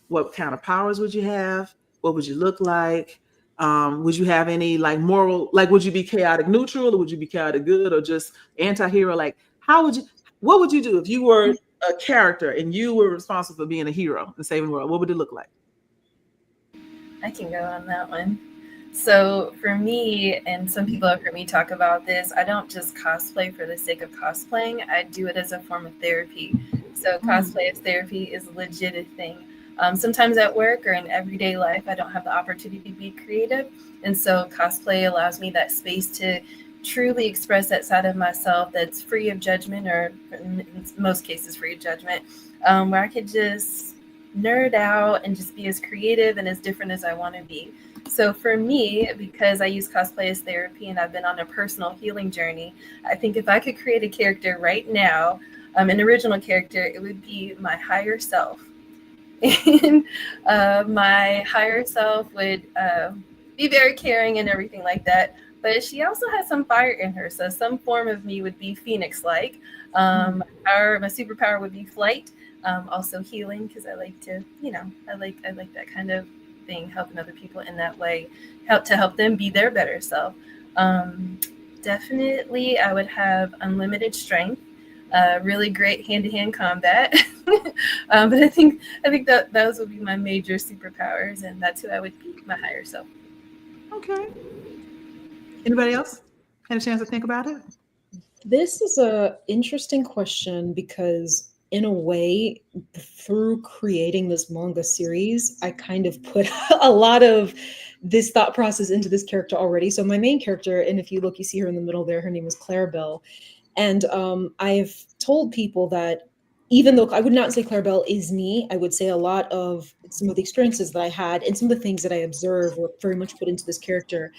what kind of powers would you have? What would you look like? Would you have any like moral, like would you be chaotic neutral, or would you be chaotic good, or just anti-hero? Like what would you do if you were a character and you were responsible for being a hero and saving the world? What would it look like? I can go on that one. So for me, and some people have heard me talk about this, I don't just cosplay for the sake of cosplaying. I do it as a form of therapy. So cosplay as therapy is legit a thing. Sometimes at work or in everyday life, I don't have the opportunity to be creative. And so cosplay allows me that space to truly express that side of myself that's free of judgment, or in most cases free of judgment, where I could just nerd out and just be as creative and as different as I want to be. So for me, because I use cosplay as therapy and I've been on a personal healing journey, I think if I could create a character right now, an original character, it would be my higher self. And my higher self would be very caring and everything like that. But she also has some fire in her. So some form of me would be Phoenix-like. My superpower would be flight. Also healing, because I like to, I like that kind of thing, helping other people in that way, help them be their better self. Definitely, I would have unlimited strength, really great hand-to-hand combat. But I think that those would be my major superpowers, and that's who I would be, my higher self. Okay. Anybody else had a chance to think about it? This is a interesting question because in a way, through creating this manga series, I kind of put a lot of this thought process into this character already. So my main character, and if you look, you see her in the middle there, her name is Clarabelle. And I've told people that even though I would not say Clarabelle is me, I would say a lot of some of the experiences that I had and some of the things that I observed were very much put into this character.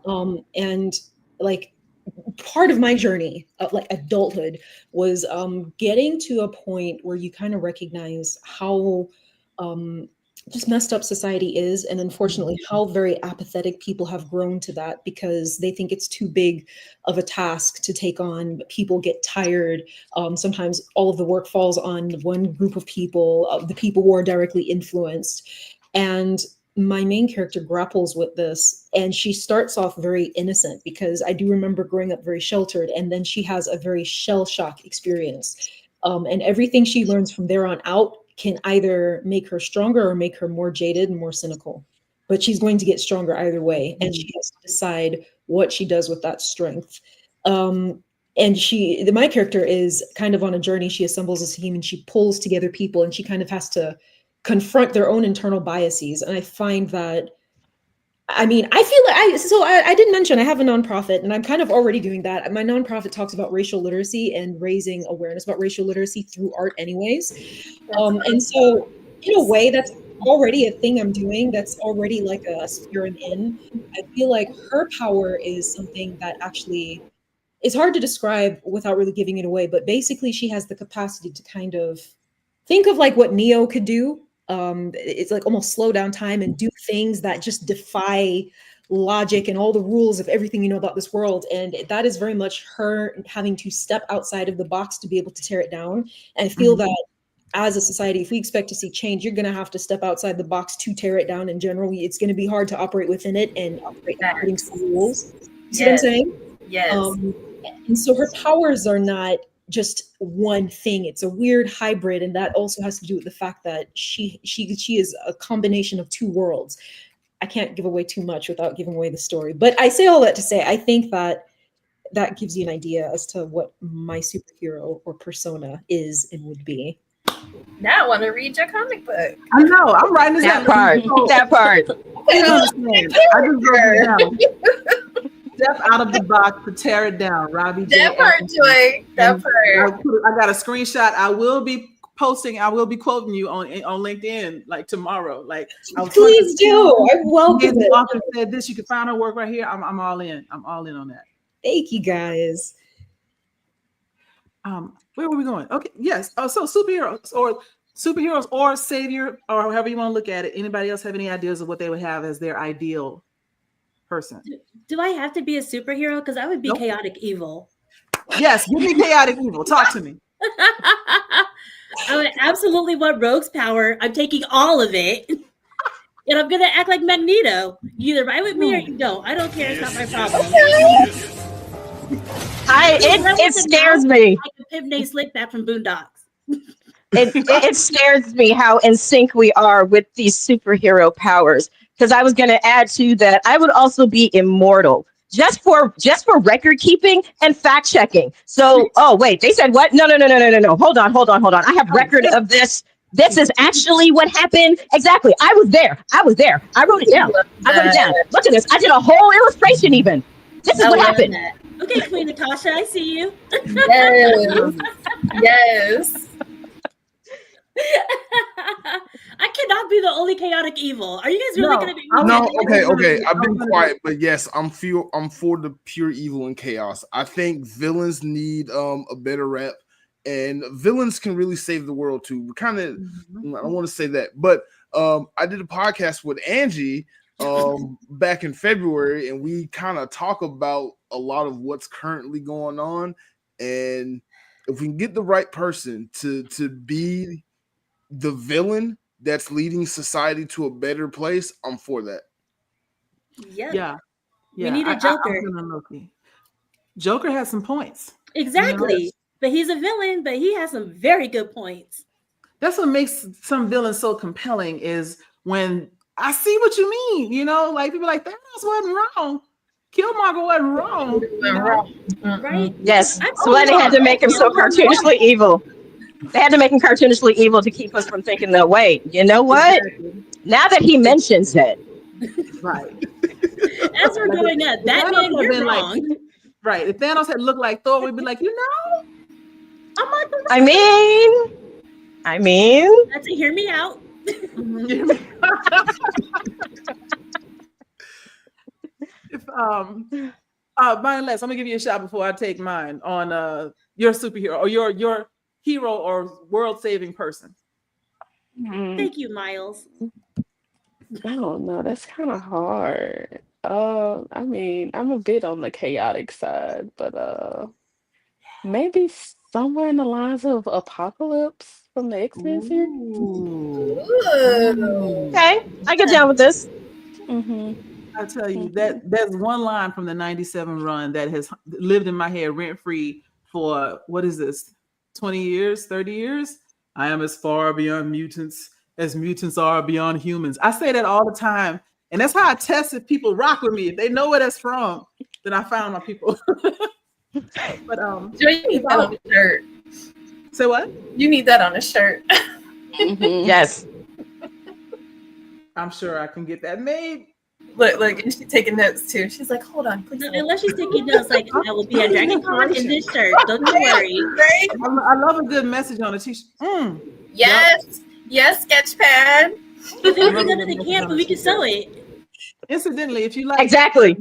And like part of my journey, like adulthood, was getting to a point where you kind of recognize how just messed up society is, and unfortunately how very apathetic people have grown to that because they think it's too big of a task to take on. But people get tired. Sometimes all of the work falls on one group of people, the people who are directly influenced. And my main character grapples with this, and she starts off very innocent because I do remember growing up very sheltered, and then she has a very shell shock experience. And everything she learns from there on out can either make her stronger or make her more jaded and more cynical. But she's going to get stronger either way, and she has to decide what she does with that strength. And my character is kind of on a journey. She assembles a team and she pulls together people, and she kind of has to confront their own internal biases. And I find that, I mean, I feel like I didn't mention I have a nonprofit, and I'm kind of already doing that. My nonprofit talks about racial literacy and raising awareness about racial literacy through art anyways. And so in a way, that's already a thing I'm doing. That's already like a sphere I'm in. I feel like her power is something that actually is hard to describe without really giving it away. But basically she has the capacity to kind of think of like what Neo could do. It's like almost slow down time and do things that just defy logic and all the rules of everything you know about this world. And that is very much her having to step outside of the box to be able to tear it down. And I feel that as a society, if we expect to see change, you're going to have to step outside the box to tear it down. In general, it's going to be hard to operate within it and operate according to the rules. You see what I'm saying? Yes. And so her powers are not just one thing. It's a weird hybrid, and that also has to do with the fact that she is a combination of two worlds. I can't give away too much without giving away the story, but I say all that to say I think that that gives you an idea as to what my superhero or persona is and would be. Now I want to read your comic book. I know. I'm writing this That down. part. That part. I understand. I just wrote it down. Step out of the box to tear it down, Robbie J. That part, Atkinson. Joy. That part. I got a screenshot. I will be quoting you on LinkedIn like tomorrow. Like, please do. I welcome it. Author said this. You can find her work right here. I'm all in. I'm all in on that. Thank you guys. Where were we going? Okay, yes. Oh, so superheroes or savior, or however you want to look at it. Anybody else have any ideas of what they would have as their ideal person? Do I have to be a superhero? Because I would be Nope. chaotic evil. Yes, give me chaotic evil. Talk to me. I would absolutely want Rogue's power. I'm taking all of it. And I'm going to act like Magneto. You either ride with me or you don't. I don't care. It's not my problem. It scares me. Like the Pimp named Slickback from Boondocks. It scares me how in sync we are with these superhero powers. Because I was going to add to that, I would also be immortal. Just for record keeping and fact checking. So, oh wait, they said what? No. Hold on. I have record of this. This is actually what happened. Exactly. I was there. I wrote it down. Look at this. I did a whole illustration even. This is what happened. That. Okay, Queen Natasha, I see you. Yes. I cannot be the only chaotic evil. Are you guys really going to be? No, okay. I've been quiet, but yes, I'm for the pure evil and chaos. I think villains need a better rep, and villains can really save the world too. We kind of, I don't want to say that, but I did a podcast with Angie back in February, and we kind of talk about a lot of what's currently going on, and if we can get the right person to be the villain that's leading society to a better place, I'm for that. Yeah. We need a Joker. Joker has some points. Exactly. You know? But he's a villain, but he has some very good points. That's what makes some villains so compelling is when I see what you mean, you know, like people like Thanos wasn't wrong. Killmonger wasn't wrong. Right? Yes. So why they had to make him so cartoonishly evil. They had to make him cartoonishly evil to keep us from thinking that, wait, you know what? Exactly. Now that he mentions it. Right. As we're going up, Batman, you're wrong. Like, right. If Thanos had looked like Thor, we'd be like, you know, I'm like, I mean. That's a hear me out. If mine less, I'm gonna give you a shot before I take mine on your superhero or your hero or world-saving person. Thank you, Miles. I don't know. That's kind of hard. I mean, I'm a bit on the chaotic side, but maybe somewhere in the lines of Apocalypse from the X-Men series. Okay, I get down with this. I tell you that there's one line from the '97 run that has lived in my head rent-free for what is this? 20 years, 30 years. I am as far beyond mutants as mutants are beyond humans. I say that all the time. And that's how I test if people rock with me. If they know where that's from, then I found my people. But Joy, you need that on a shirt. Say what? You need that on a shirt. Yes. I'm sure I can get that made. Look, and she's taking notes too. She's like, hold on, please. Unless she's taking notes, like, I will be a Dragon Con in this shirt. Don't you worry. Right? I love a good message on a t-shirt. Yes. Yes, Sketchpad. If we bring it to the camp, we can sew it. Incidentally, if you like, exactly.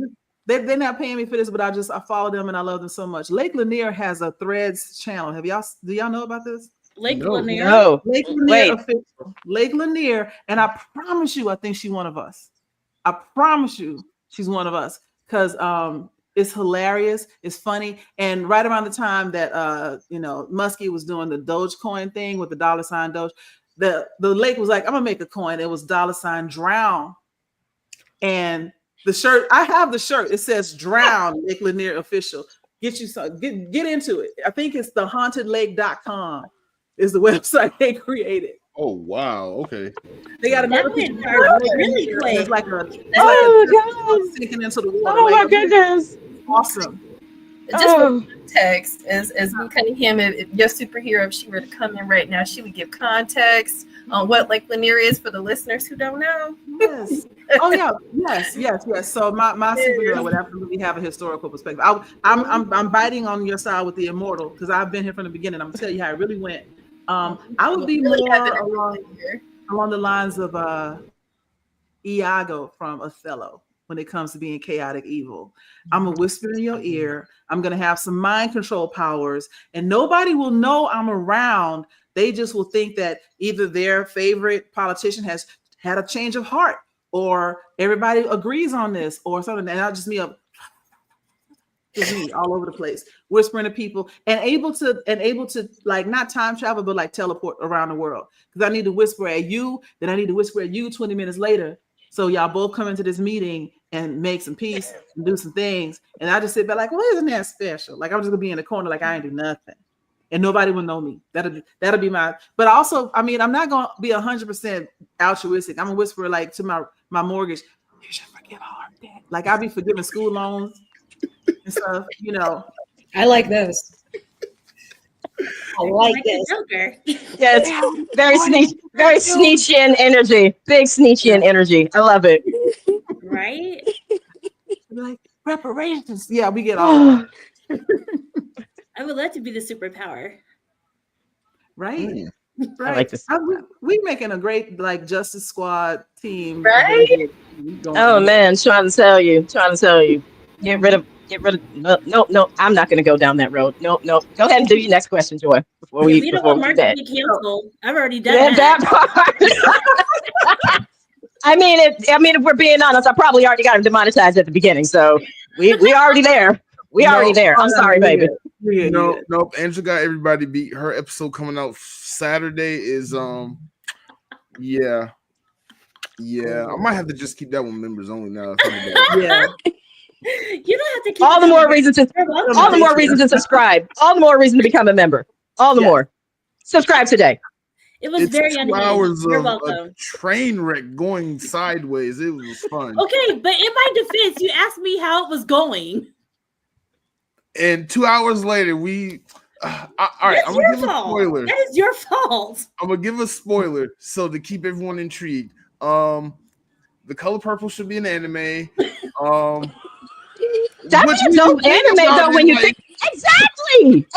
They're not paying me for this, but I follow them and I love them so much. Lake Lanier has a Threads channel. Do y'all know about this? Lake Lanier? No. Lake Lanier official. Lake Lanier, and I promise you, I think she's one of us. I promise you, she's one of us because it's hilarious, it's funny, and right around the time that Muskie was doing the Dogecoin thing with the $ Doge, the lake was like, I'm gonna make a coin. It was $ drown, and the shirt. I have the shirt. It says "Drown Lake Lanier official." Get you some. Get into it. I think it's thehauntedlake.com is the website they created. Oh wow! Okay. They got another picture. Really quick. It's like sinking into the water. Oh my goodness! Awesome. Just for context, as B. Cunningham, if your superhero, if she were to come in right now, she would give context on what Lake Lanier is for the listeners who don't know. Yes. Oh yeah. Yes. So my superhero would absolutely have a historical perspective. I'm biting on your side with the immortal because I've been here from the beginning. I'm gonna tell you how it really went. I would be more along the lines of Iago from Othello. when it comes to being chaotic evil. I'm gonna whisper in your ear. I'm gonna have some mind control powers, and nobody will know I'm around. They just will think that either their favorite politician has had a change of heart, or everybody agrees on this, or something. And I'll just be just me all over the place, whispering to people, and able to like not time travel, but like teleport around the world. Because I need to whisper at you, then I need to whisper at you 20 minutes later. So y'all both come into this meeting and make some peace and do some things. And I just sit back like, well, isn't that special? Like I'm just gonna be in the corner like I ain't do nothing. And nobody will know me. That'll be my, but also, I mean, I'm not gonna be 100% altruistic. I'm gonna whisper like to my mortgage, you should forgive all our debt. Like I'll be forgiving school loans and stuff, you know. I like this. I like this. Joker. Yeah, it's very Sneachian energy. Big Sneachian energy. I love it. Right? Like reparations. Yeah, we get all I would love to be the superpower. right. Right. I like this. We making a great like Justice Squad team. Right? Oh man, trying to tell you. Get rid of no, I'm not gonna go down that road. No. Go ahead and do your next question, Joy. Before we don't do want that. to be canceled. I've already done That part. I mean, if we're being honest, I probably already got him demonetized at the beginning, so we already there. Already there. I'm sorry, baby. Nope. Angela got everybody beat. Her episode coming out Saturday is yeah. I might have to just keep that one members only now. Yeah. You don't have to keep All the more reason to subscribe. All the more reason to become a member. All the more. Subscribe today. It was very 2 hours You're of welcome. a train wreck going sideways. It was fun. Okay, but in my defense, you asked me how it was going. And 2 hours later, we all right. I'm gonna give a spoiler. That is your fault. I'm gonna give a spoiler so to keep everyone intrigued. The color purple should be an anime. That's a dope anime though when you think exactly.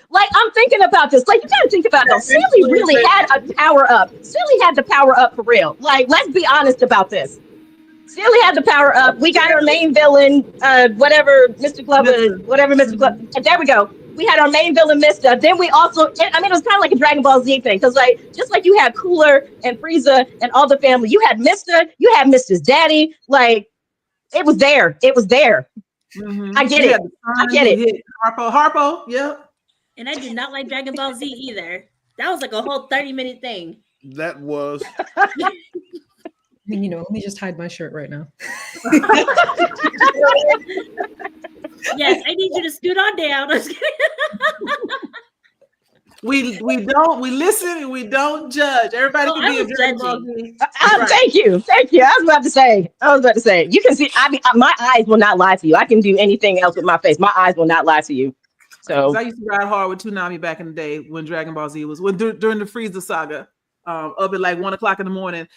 Like I'm thinking about this. Like you gotta think about it. Silly really had a power up. Silly had the power up for real. Like let's be honest about this. Silly had the power up. We got our main villain, whatever Mr. Glover. And there we go. We had our main villain, Mister. Then we also, I mean, it was kind of like a Dragon Ball Z thing, because like just like you had Cooler and Frieza and all the family, you had Mister. You had Mister's daddy. Like it was there. Mm-hmm. I get it. Harpo. Yep. And I did not like Dragon Ball Z either. That was like a whole 30-minute thing. That was. I mean, let me just hide my shirt right now. Yes, I need you to scoot on down. We listen and we don't judge. Everybody can be a judging. Thank you. I was about to say. You can see. I mean, my eyes will not lie to you. I can do anything else with my face. My eyes will not lie to you. So I used to ride hard with Toonami back in the day when Dragon Ball Z was during the Frieza saga, up at like 1:00 in the morning.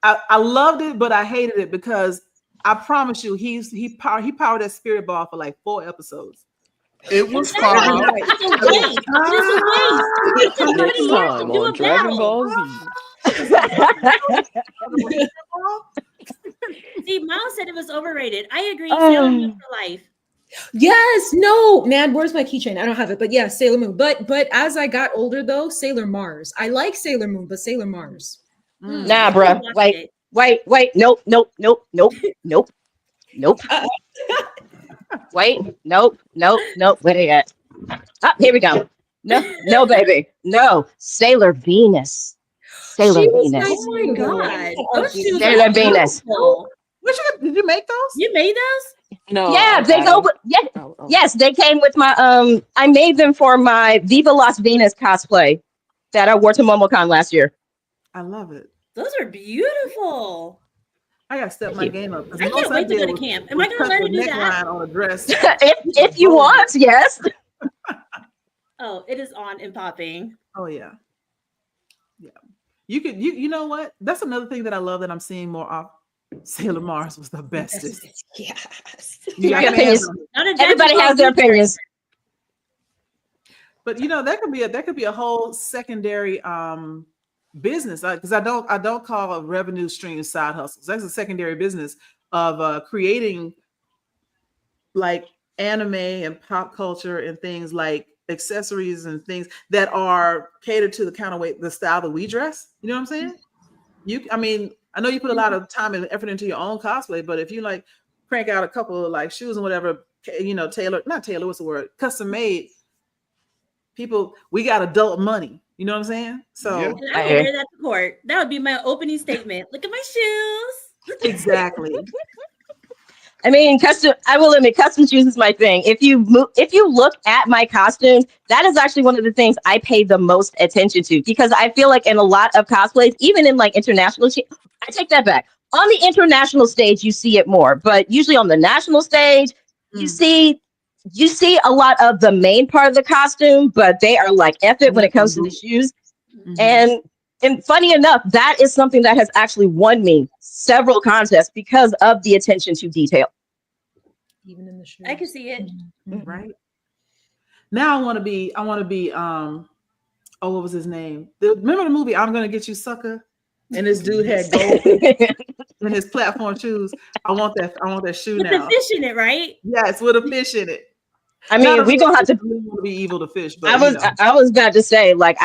I loved it, but I hated it because I promise you, he powered that spirit ball for like 4 episodes. It was fun. Next time on Dragon Ball Z. See, Mom said it was overrated. I agree. Sailor Moon for life. Yes, no, man. Where's my keychain? I don't have it, but yeah, Sailor Moon. But as I got older, though, Sailor Mars. I like Sailor Moon, but Sailor Mars. Nah, bruh. Wait. Nope. Wait. Nope. Where they at? Here we go. No, baby. No. Sailor Venus. Sailor Venus. Oh my God. Sailor Venus. Did you make those? You made those? No. Yeah, they go with, yes, they came with my I made them for my Viva Las Venus cosplay that I wore to MomoCon last year. I love it. Those are beautiful. I gotta step my game up. I can't wait to go to camp. Am I gonna learn to do that? On a dress. if you want, yes. Oh, it is on and popping. Oh yeah. You know what? That's another thing that I love that I'm seeing more of. Sailor Mars was the bestest. Yes. Everybody has their opinions. But that could be a whole secondary business, because I don't call a revenue stream side hustles. That's a secondary business of creating like anime and pop culture and things like accessories and things that are catered to the kind of way, the style that we dress. You know what I'm saying? I mean, I know you put a lot of time and effort into your own cosplay, but if you like crank out a couple of like shoes and whatever, you know, what's the word? Custom made. People, we got adult money. You know what I'm saying? So Yeah. And I can wear that to court. That would be my opening statement. Look at my shoes. Exactly. I mean, I will admit, custom shoes is my thing. If you look at my costumes, that is actually one of the things I pay the most attention to, because I feel like in a lot of cosplays, even in like international, I take that back. On the international stage, you see it more, but usually on the national stage, you see a lot of the main part of the costume, but they are like F it when it comes to the shoes. And funny enough, that is something that has actually won me several contests because of the attention to detail. Even in the shoes. I can see it. Right. Now I want to be, oh, what was his name? Remember the movie I'm Gonna Get You Sucker? And this dude had gold in his platform shoes. I want that shoe With now. the fish in it, right? Yes, with a fish in it. I mean, we gonna have to be evil to fish. But I was about to say, like,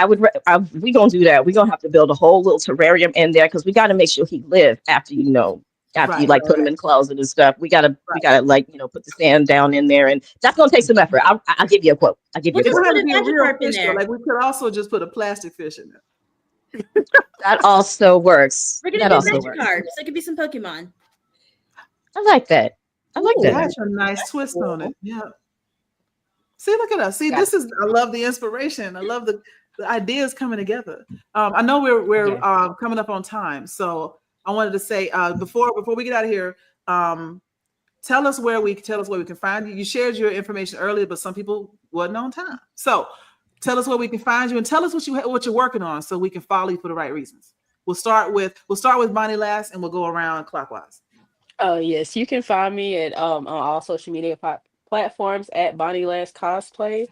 we gonna do that. We gonna have to build a whole little terrarium in there because we got to make sure he live after you like put him in closet and stuff. We gotta like put the sand down in there, and that's gonna take some effort. I'll give you a quote. I'll give you a quote. Put a real fish in there. Like we could also just put a plastic fish in there. That also works. We're gonna do magic cards. So it could be some Pokemon. I like that. That's a nice twist on it. Yeah. See, look at us. See, I love the inspiration. I love the ideas coming together. I know we're coming up on time, so I wanted to say before we get out of here, tell us where we can find you. You shared your information earlier, but some people wasn't on time. So tell us where we can find you, and tell us what you're working on, so we can follow you for the right reasons. We'll start with Bonnie last, and we'll go around clockwise. Oh yes, you can find me at on all social media platforms at Bonnie Last Cosplay.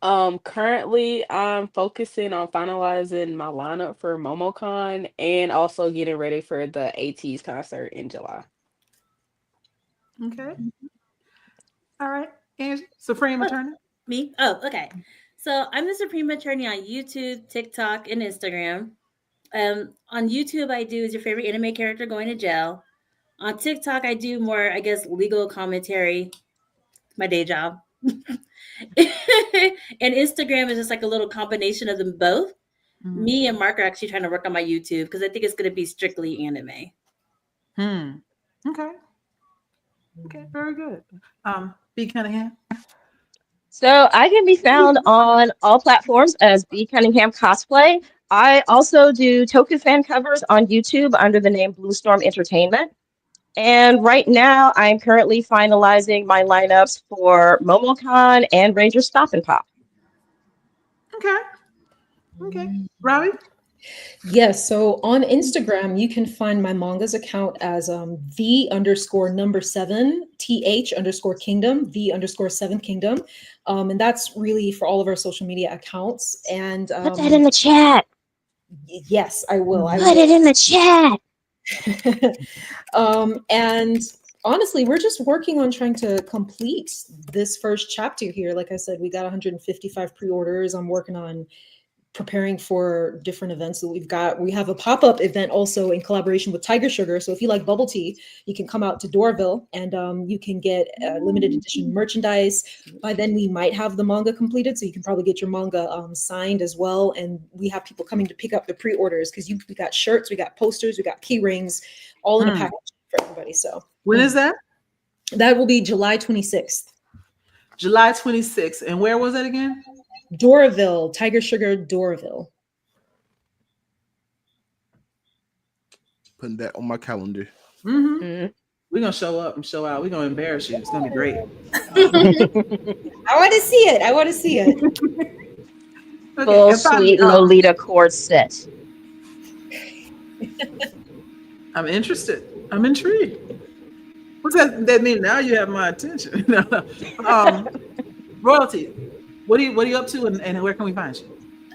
Currently I'm focusing on finalizing my lineup for MomoCon and also getting ready for the AT's concert in July. Okay. All right. And Supreme Attorney? Me? Oh, okay. So I'm the Supreme Attorney on YouTube, TikTok, and Instagram. On YouTube, I do Is Your Favorite Anime Character Going to Jail? On TikTok, I do more, I guess, legal commentary, my day job. And Instagram is just like a little combination of them both. Mm-hmm. Me and Mark are actually trying to work on my YouTube because I think it's going to be strictly anime. Okay. Okay, very good. B. Cunningham. So I can be found on all platforms as B. Cunningham Cosplay. I also do token fan covers on YouTube under the name Blue Storm Entertainment. And right now, I'm currently finalizing my lineups for MomoCon and Ranger Stop and Pop. Okay. Robbie? Yes, so on Instagram, you can find my mangas account as the_7 th_kingdom, the_7th kingdom. And that's really for all of our social media accounts. And put that in the chat. Yes, I will. Put it in the chat. And honestly, we're just working on trying to complete this first chapter here. Like I said, we got 155 pre-orders. I'm working on preparing for different events that we've got. We have a pop-up event also in collaboration with Tiger Sugar. So if you like bubble tea, you can come out to Doraville and you can get limited edition merchandise. By then we might have the manga completed, so you can probably get your manga signed as well. And we have people coming to pick up the pre-orders because we got shirts, we got posters, we got key rings, all in a package for everybody. So when is that? That will be July 26th. July 26th. And where was that again? Doraville, Tiger Sugar, Doraville. Putting that on my calendar. We're gonna show up and show out. We're gonna embarrass you. It's gonna be great. I want to see it. Okay, full sweet Lolita cord set. I'm interested. I'm intrigued. What's that mean? Now you have my attention. Royalty. What are you up to, and where can we find you?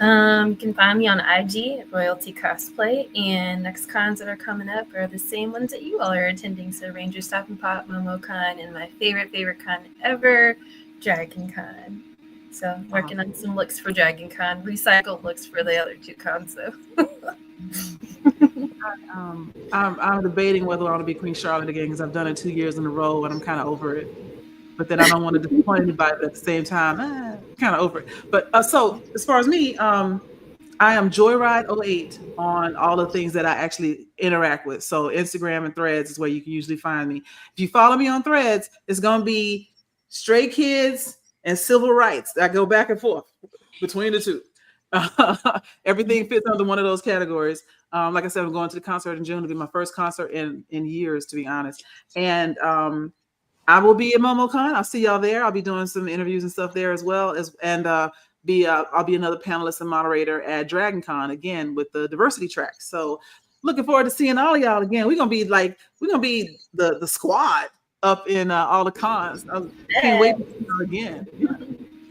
You can find me on IG at Royalty Cosplay, and next cons that are coming up are the same ones that you all are attending. So Ranger Stop and Pop, MomoCon, and my favorite con ever, Dragon Con. So working on some looks for Dragon Con, recycled looks for the other 2 cons though. I'm debating whether I want to be Queen Charlotte again because I've done it 2 years in a row and I'm kind of over it. But then I don't want to disappoint anybody, but at the same time, kind of over it. But so as far as me, I am Joyride08 on all the things that I actually interact with. So Instagram and Threads is where you can usually find me. If you follow me on Threads, it's going to be stray kids and civil rights. I go back and forth between the two. Everything fits under one of those categories. Like I said, I'm going to the concert in June. It'll be my first concert in years, to be honest. And I will be at MomoCon. I'll see y'all there. I'll be doing some interviews and stuff there as well I'll be another panelist and moderator at DragonCon again with the diversity track. So looking forward to seeing all of y'all again. We're gonna be the squad up in all the cons. I can't wait to see y'all again.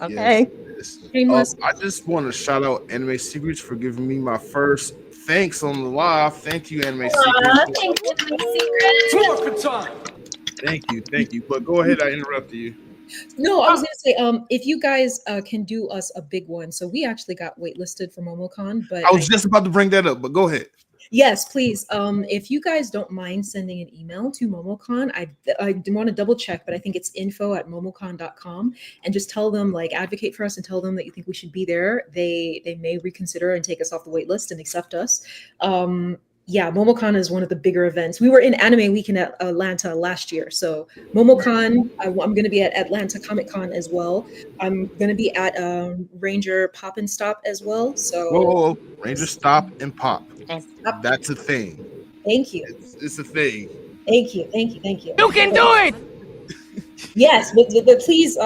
Okay. Yes. I just want to shout out Anime Secrets for giving me my first thanks on the live. Thank you, Anime Secrets. Thank you, Anime Secrets. Thank you. But go ahead, I interrupted you. No, I was gonna say, if you guys can do us a big one. So we actually got waitlisted for MomoCon, but I was just about to bring that up, but go ahead. Yes, please. If you guys don't mind sending an email to MomoCon, I want to double check, but I think it's info@momocon.com, and just tell them, like, advocate for us and tell them that you think we should be there. They may reconsider and take us off the wait list and accept us. Yeah, MomoCon is one of the bigger events. We were in Anime Week in Atlanta last year. So MomoCon, I'm going to be at Atlanta Comic Con as well. I'm going to be at Ranger Pop and Stop as well. So Whoa. Ranger Stop and Pop. That's a thing. Thank you. It's a thing. Thank you. You can do it! Yes, but please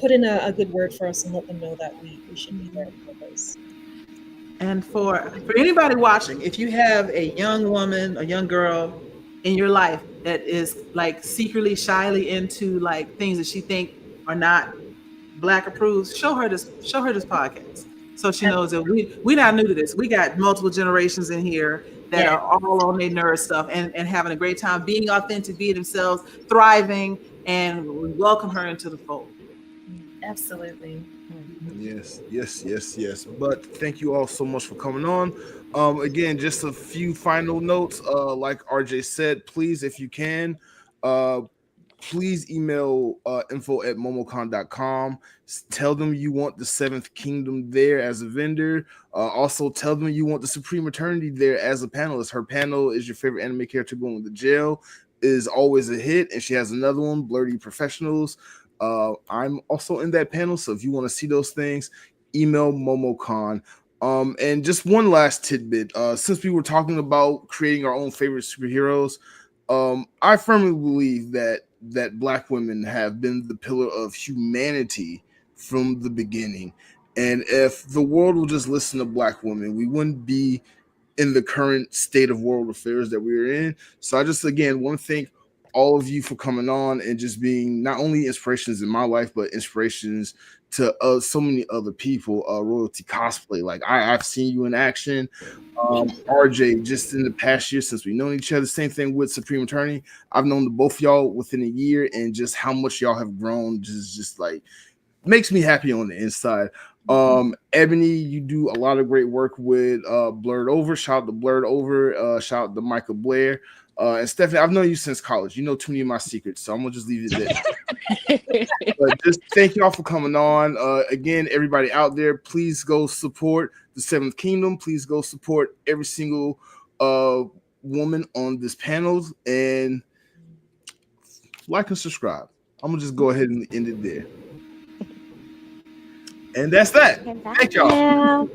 put in a good word for us and let them know that we should be there for this. And for anybody watching, if you have a young woman, a young girl in your life that is like secretly, shyly into like things that she think are not Black approved, show her this podcast, so she knows that we're not new to this. We got multiple generations in here that are all on their nerd stuff and having a great time, being authentic, being themselves, thriving, and we welcome her into the fold. Absolutely. Yes. But thank you all so much for coming on. Again, just a few final notes. Like RJ said, please, if you can, please email info@momocon.com. Tell them you want the Seventh Kingdom there as a vendor. Also, tell them you want the Supreme Eternity there as a panelist. Her panel is your favorite anime character going to jail is always a hit, and she has another one, Blerdy Professionals. I'm also in that panel, so if you want to see those things, email MomoCon. And just one last tidbit. Since we were talking about creating our own favorite superheroes, I firmly believe that Black women have been the pillar of humanity from the beginning. And if the world will just listen to Black women, we wouldn't be in the current state of world affairs that we're in. So I just, again, want to thank all of you for coming on and just being not only inspirations in my life, but inspirations to so many other people. Royalty Cosplay, like I've seen you in action. RJ, just in the past year since we've known each other. Same thing with Supreme Attorney. I've known the both y'all within a year, and just how much y'all have grown just like makes me happy on the inside. Ebony, you do a lot of great work with Blurred Over. Shout out to Blurred Over. Shout out to Michael Blair. And Stephanie, I've known you since college. You know too many of my secrets, so I'm gonna just leave it there. But just thank y'all for coming on. Again, everybody out there, please go support the Seventh Kingdom. Please go support every single woman on this panel, and like and subscribe. I'm gonna just go ahead and end it there. And that's that. Thank y'all. Yeah.